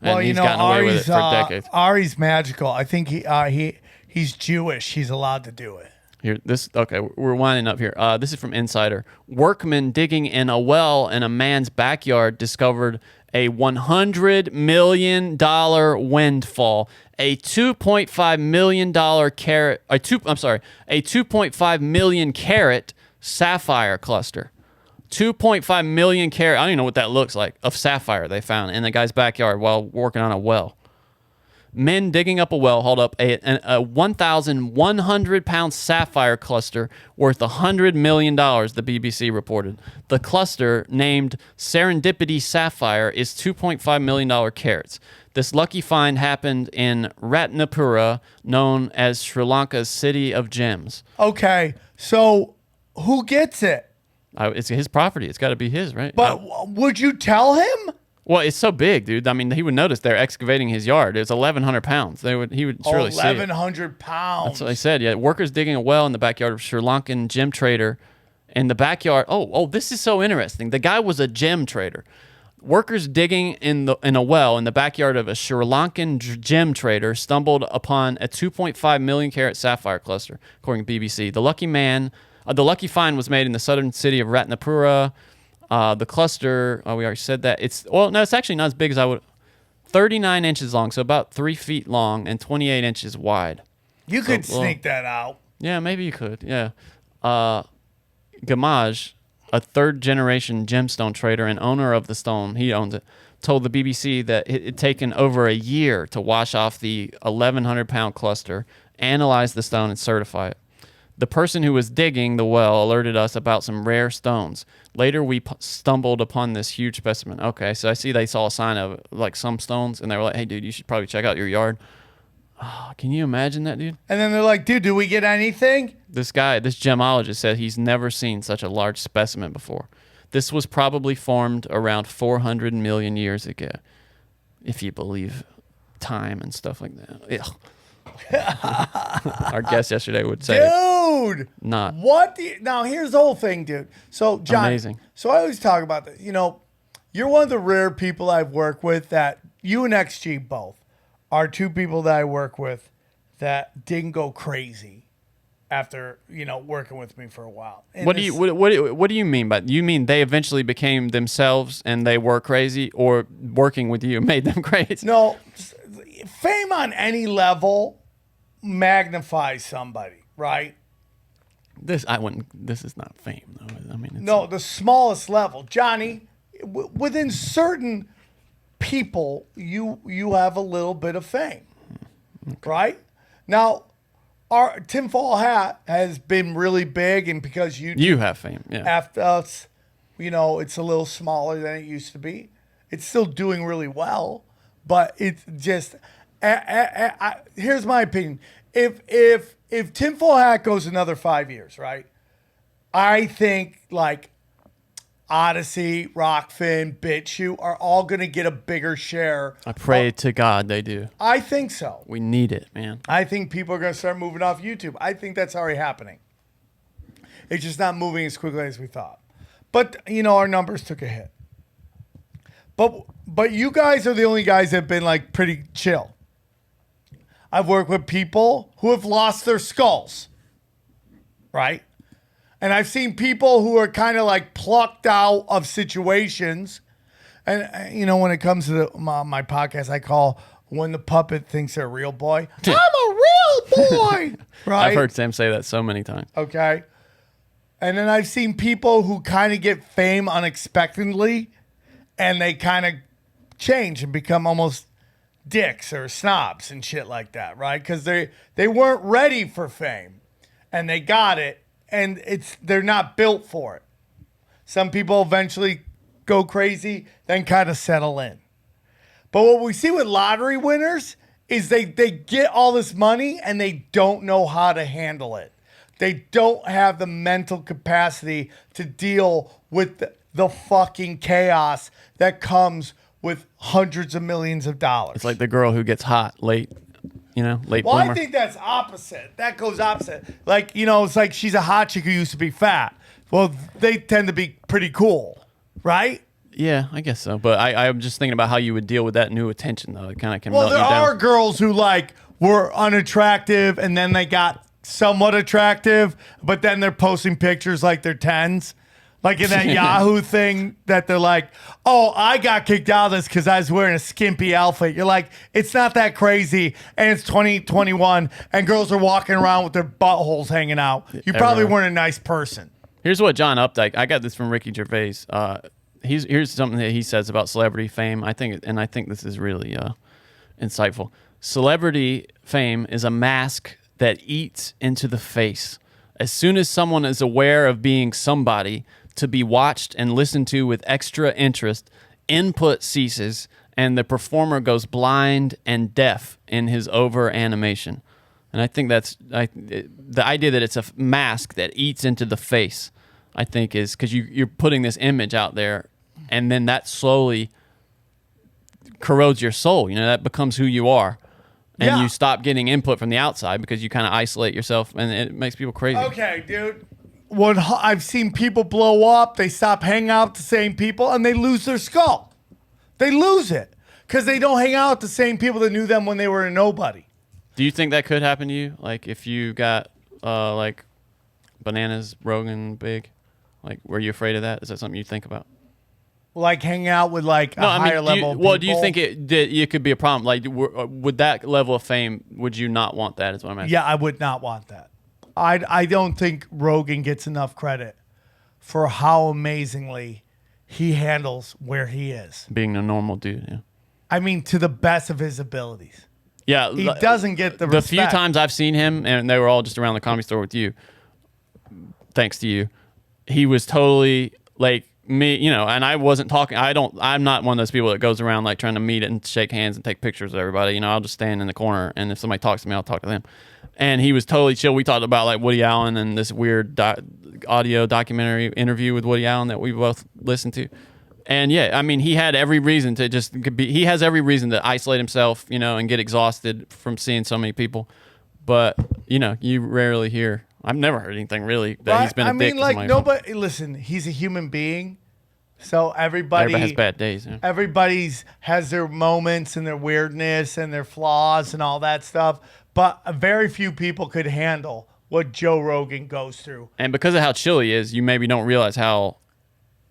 And well, he's gotten away with it for decades. Ari's magical. I think he's Jewish. He's allowed to do it. Here, we're winding up here. This is from Insider. Workmen digging in a well in a man's backyard discovered a $100 million windfall, a $2.5 million carat, a 2.5 million carat sapphire cluster. 2.5 million carat, I don't even know what that looks like, of sapphire they found in the guy's backyard while working on a well. Men digging up a well hauled up a 1,100-pound sapphire cluster worth $100 million, the BBC reported. The cluster, named Serendipity Sapphire, is $2.5 million carats. This lucky find happened in Ratnapura, known as Sri Lanka's City of Gems. Okay, so who gets it? It's his property. It's got to be his, right? But would you tell him? Well, it's so big, dude. I mean, he would notice they're excavating his yard. It's 1,100 pounds. He would surely see it. 1,100 pounds. That's what they said. Yeah, workers digging a well in the backyard of Sri Lankan gem trader. In the backyard. Oh, this is so interesting. The guy was a gem trader. Workers digging in a well in the backyard of a Sri Lankan gem trader stumbled upon a 2.5 million carat sapphire cluster, according to BBC. The lucky find was made in the southern city of Ratnapura. The cluster, we already said that. It's actually not as big as I would. 39 inches long, so about 3 feet long and 28 inches wide. You could sneak that out. Yeah, maybe you could. Yeah. Gamaj, a third-generation gemstone trader and owner of the stone, he owns it, told the BBC that it had taken over a year to wash off the 1,100-pound cluster analyze the stone, and certify it. The person who was digging the well alerted us about some rare stones. Later, we stumbled upon this huge specimen. Okay, so I see they saw a sign of like some stones, and they were like, "Hey, dude, you should probably check out your yard." Oh, can you imagine that, dude? And then they're like, dude, do we get anything? This gemologist said he's never seen such a large specimen before. This was probably formed around 400 million years ago, if you believe time and stuff like that. Our guest yesterday would say, dude, not. What? Now, here's the whole thing, dude. So, John, amazing. So I always talk about this. You know, you're one of the rare people I've worked with that you and XG both are two people that I work with that didn't go crazy after, you know, working with me for a while. And what do you mean by that? You mean they eventually became themselves and they were crazy, or working with you made them crazy? No, fame on any level magnifies somebody, right? This is not fame though. I mean, no, the smallest level, Johnny. Within certain people, you have a little bit of fame, right? Now, our tinfoil hat has been really big, and because you have fame, yeah. After us, you know, it's a little smaller than it used to be. It's still doing really well, but it's just. Here's my opinion: if tinfoil hat goes another 5 years, right? I think like Odyssey, Rockfin, BitChute are all going to get a bigger share. I pray to God they do. I think so. We need it, man. I think people are going to start moving off YouTube. I think that's already happening. It's just not moving as quickly as we thought. But, you know, our numbers took a hit. But you guys are the only guys that have been like pretty chill. I've worked with people who have lost their skulls, right? And I've seen people who are kind of like plucked out of situations. And, you know, when it comes to my podcast, I call when the puppet thinks they're a real boy. I'm a real boy, right? I've heard Sam say that so many times. Okay. And then I've seen people who kind of get fame unexpectedly, and they kind of change and become almost dicks or snobs and shit like that, right? Because they weren't ready for fame, and they got it. And they're not built for it. Some people eventually go crazy, then kind of settle in. But what we see with lottery winners is they get all this money and they don't know how to handle it. They don't have the mental capacity to deal with the fucking chaos that comes with hundreds of millions of dollars. It's like the girl who gets hot late. You know, late Well, bloomer. I think that's opposite. That goes opposite. Like, you know, it's like she's a hot chick who used to be fat. Well, they tend to be pretty cool, right? Yeah, I guess so. But I'm just thinking about how you would deal with that new attention, though. It kind of can Well, melt you there down. are girls who, like, were unattractive and then they got somewhat attractive, but then they're posting pictures like they're 10s. Like in that Yahoo thing that they're like, oh, I got kicked out of this because I was wearing a skimpy outfit. You're like, it's not that crazy. And it's 2021 and girls are walking around with their buttholes hanging out. You probably weren't a nice person. Here's what John Updike, I got this from Ricky Gervais. Here's something that he says about celebrity fame. I think this is really insightful. Celebrity fame is a mask that eats into the face. As soon as someone is aware of being somebody to be watched and listened to with extra interest, input ceases, and the performer goes blind and deaf in his over animation. And I think that's the idea that it's a mask that eats into the face. I think is because you're putting this image out there, and then that slowly corrodes your soul. You know, that becomes who you are, and you stop getting input from the outside because you kind of isolate yourself, and it makes people crazy. Okay, dude. When I've seen people blow up, they stop hanging out with the same people, and they lose their skull. They lose it because they don't hang out with the same people that knew them when they were a nobody. Do you think that could happen to you? Like if you got like Bananas Rogan big, like were you afraid of that? Is that something you think about? Like hanging out with like higher level people? Well, do you think it could be a problem? Like would that level of fame, would you not want that is what I'm asking? Yeah, I would not want that. I don't think Rogan gets enough credit for how amazingly he handles where he is. Being a normal dude, yeah. I mean, to the best of his abilities. Yeah, He doesn't get the respect. few times I've seen him, and they were all just around the Comedy Store with you, thanks to you, he was totally like me, you know, and I wasn't talking. I'm not one of those people that goes around like trying to meet and shake hands and take pictures with everybody. You know, I'll just stand in the corner, and if somebody talks to me, I'll talk to them. And he was totally chill. We talked about like Woody Allen and this weird audio documentary interview with Woody Allen that we both listened to. And yeah, I mean, he had every reason to he has every reason to isolate himself, you know, and get exhausted from seeing so many people. But, you know, you rarely hear, I've never heard anything really that he's been a dick. I mean, like nobody, listen, he's a human being. So everybody has bad days. Yeah. Everybody's has their moments and their weirdness and their flaws and all that stuff. But very few people could handle what Joe Rogan goes through. And because of how chill he is, you maybe don't realize how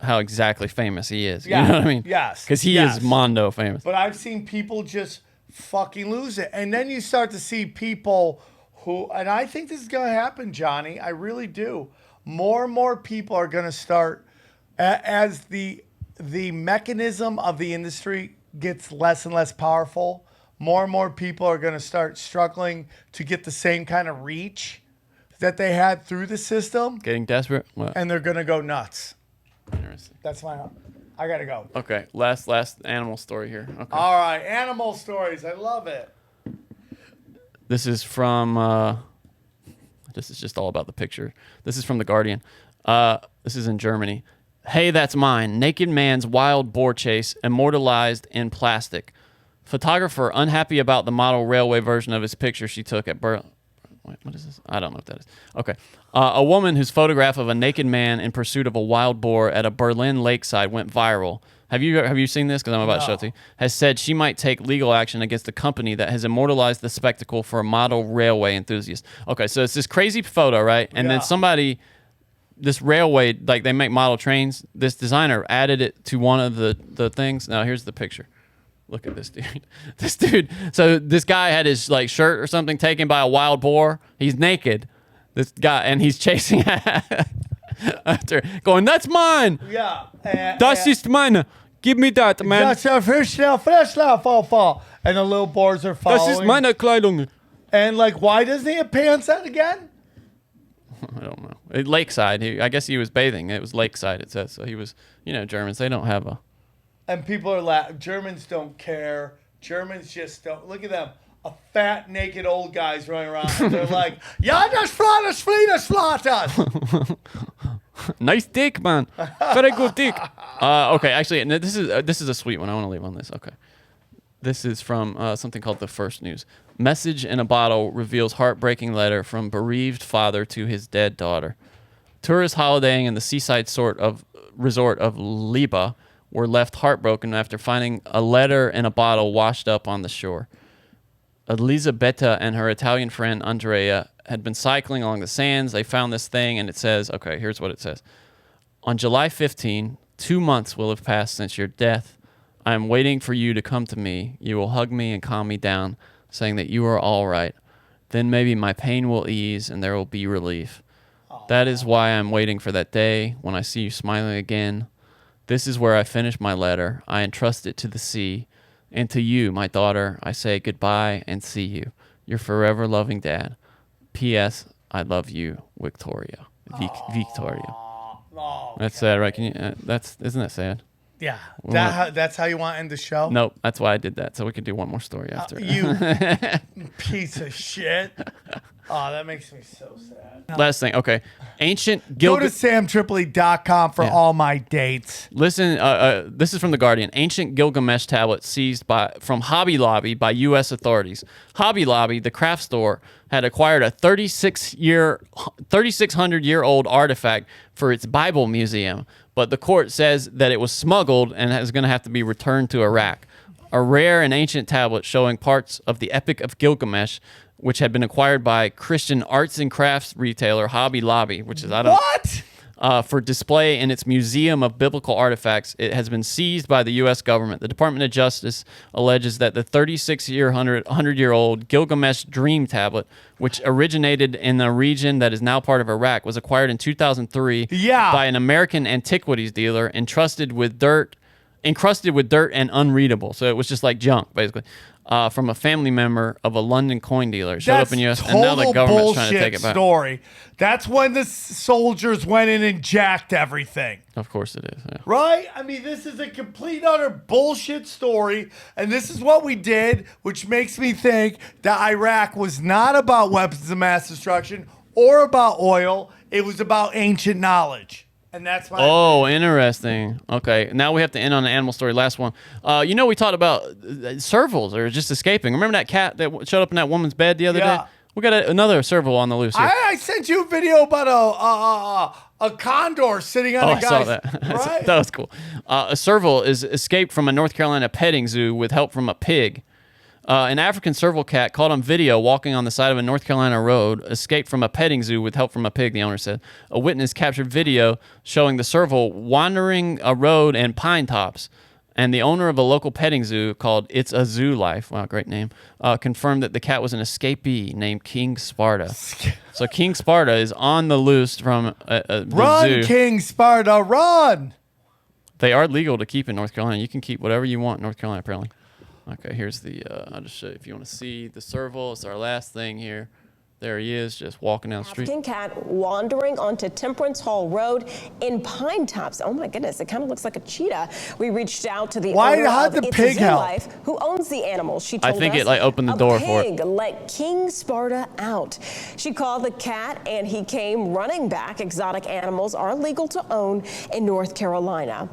exactly famous he is. Yeah. You know what I mean? Yes. Because he is Mondo famous. But I've seen people just fucking lose it. And then you start to see people who, and I think this is going to happen, Johnny. I really do. More and more people are going to start, as the mechanism of the industry gets less and less powerful, more and more people are going to start struggling to get the same kind of reach that they had through the system. Getting desperate? What? And they're going to go nuts. Interesting. That's I got to go. Okay, last animal story here. Okay. All right, animal stories. I love it. This is from, this is just all about the picture. This is from The Guardian. This is in Germany. Hey, that's mine. Naked man's wild boar chase immortalized in plastic. Photographer unhappy about the model railway version of his picture she took at Berlin. Wait, what is this? I don't know what that is. Okay. A woman whose photograph of a naked man in pursuit of a wild boar at a Berlin lakeside went viral. Have you seen this? Because I'm about to show it to you. Has said she might take legal action against the company that has immortalized the spectacle for a model railway enthusiast. Okay, so it's this crazy photo, right? And then somebody, this railway, like they make model trains, this designer added it to one of the things. Now, here's the picture. Look at this dude. This dude. So this guy had his like shirt or something taken by a wild boar. He's naked. This guy, and he's chasing after, going, "That's mine. Yeah. Das ist meine. Give me that, man. That's a fish now, fall. And the little boars are following. Das ist meine Kleidung." And like, why doesn't he have pants on again? I don't know. Lakeside. I guess he was bathing. It was lakeside. It says so. He was. You know, Germans. They don't have a. And people are laughing. Germans don't care. Germans just don't. Look at them. A fat, naked old guys running around. And they're like, "Ja, das Flatters. Nice dick, man. Very good dick." Okay, actually, and this is a sweet one. I want to leave on this. Okay. This is from something called The First News. Message in a bottle reveals heartbreaking letter from bereaved father to his dead daughter. Tourists holidaying in the seaside resort of Lieu were left heartbroken after finding a letter in a bottle washed up on the shore. Elisabetta and her Italian friend Andrea had been cycling along the sands. They found this thing, and it says, okay, here's what it says. On July 15, 2 months will have passed since your death. I am waiting for you to come to me. You will hug me and calm me down, saying that you are all right. Then maybe my pain will ease and there will be relief. That is why I'm waiting for that day when I see you smiling again. This is where I finish my letter. I entrust it to the sea. And to you, my daughter, I say goodbye and see you. Your forever loving dad. P.S. I love you, Victoria. Victoria. Oh, that's sad, right? Can you? Isn't that sad? Yeah. That's how you want to end the show? Nope. That's why I did that. So we could do one more story after. You piece of shit. Oh, that makes me so sad. Last thing. Okay. Ancient Go to samtripoli.com for all my dates. Listen, this is from The Guardian. Ancient Gilgamesh tablet seized from Hobby Lobby by U.S. authorities. Hobby Lobby, the craft store, had acquired a 3,600-year-old artifact for its Bible museum, but the court says that it was smuggled and is going to have to be returned to Iraq. A rare and ancient tablet showing parts of the Epic of Gilgamesh, which had been acquired by Christian arts and crafts retailer Hobby Lobby, which is for display in its Museum of Biblical Artifacts. It has been seized by the U.S. government. The Department of Justice alleges that the 100-year-old Gilgamesh Dream Tablet, which originated in a region that is now part of Iraq, was acquired in 2003 by an American antiquities dealer entrusted with dirt encrusted with dirt and unreadable. So it was just like junk, basically. From a family member of a London coin dealer. It showed up in U.S. and now the government's trying to take it back. Story. That's when the soldiers went in and jacked everything. Of course it is. Yeah. Right? I mean, this is a complete, utter bullshit story. And this is what we did, which makes me think that Iraq was not about weapons of mass destruction or about oil. It was about ancient knowledge. And that's my interesting. Okay, now we have to end on the animal story. Last one. We talked about servals or just escaping. Remember that cat that showed up in that woman's bed the other day? We got another serval on the loose here. I sent you a video about a condor sitting on a guy's... I saw that. Right? That was cool. A serval is escaped from a North Carolina petting zoo with help from a pig. An African serval cat caught on video walking on the side of a North Carolina road escaped from a petting zoo with help from a pig, the owner said. A witness captured video showing the serval wandering a road and pine tops, and the owner of a local petting zoo called It's a Zoo Life, wow, great name, confirmed that the cat was an escapee named King Sparta. So King Sparta is on the loose from the Run, zoo. King Sparta, run! They are legal to keep in North Carolina. You can keep whatever you want in North Carolina, apparently. Okay, here's the, I'll just show you if you want to see the serval. It's our last thing here. There he is, just walking down the street. African cat wandering onto Temperance Hall Road in Pine Tops. Oh my goodness, it kind of looks like a cheetah. We reached out to the owner of It's a Zoo Life, who owns the animals. She told us it opened the door for it. A pig let King Sparta out. She called the cat and he came running back. Exotic animals are legal to own in North Carolina.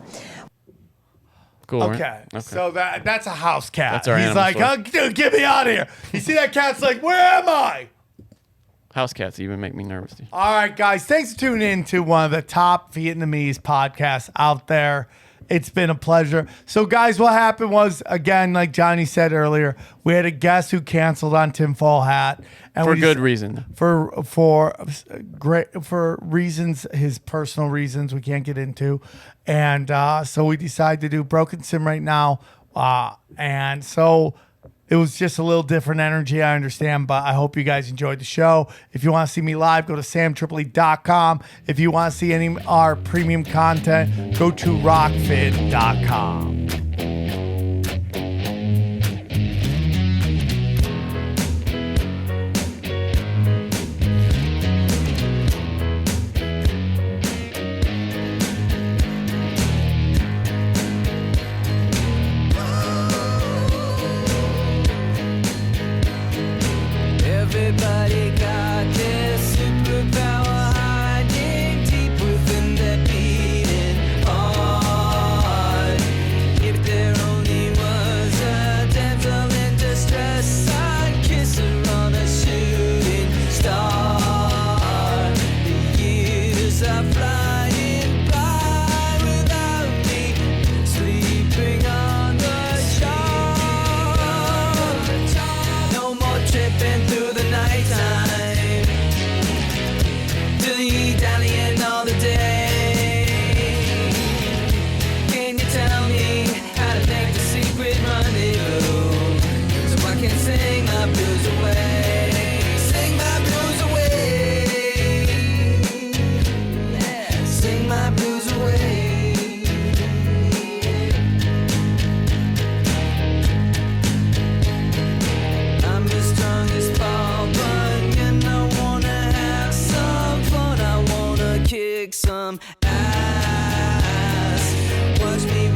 Cool, okay, right? So that's a house cat. That's our He's like, story. oh, dude, get me out of here. You see that cat's like, where am I? House cats even make me nervous. Dude. All right, guys, thanks for tuning in to one of the top Vietnamese podcasts out there. It's been a pleasure. So, guys, what happened was, again, like Johnny said earlier, we had a guest who canceled on Tinfoil Hat. And for good reason. For reasons, his personal reasons we can't get into. And so we decided to do Broken Sim right now. And so it was just a little different energy, I understand, but I hope you guys enjoyed the show. If you want to see me live, go to samtripoli.com. If you want to see any of our premium content, go to rockfin.com. Everybody got their superpower hiding deep within their beating heart. If there only was a damsel in distress, I'd kiss her on a shooting star. The years are flying by without me sleeping on the shore. No more tripping through the nighttime, dilly-dallying all the day. Can you tell me how to make the secret rendezvous, so I can sing my blues away? Sing my blues away. Yeah, sing my blues away. I'm as strong as Paul Bunyan. I wanna have some fun. I wanna kick some ass. Watch me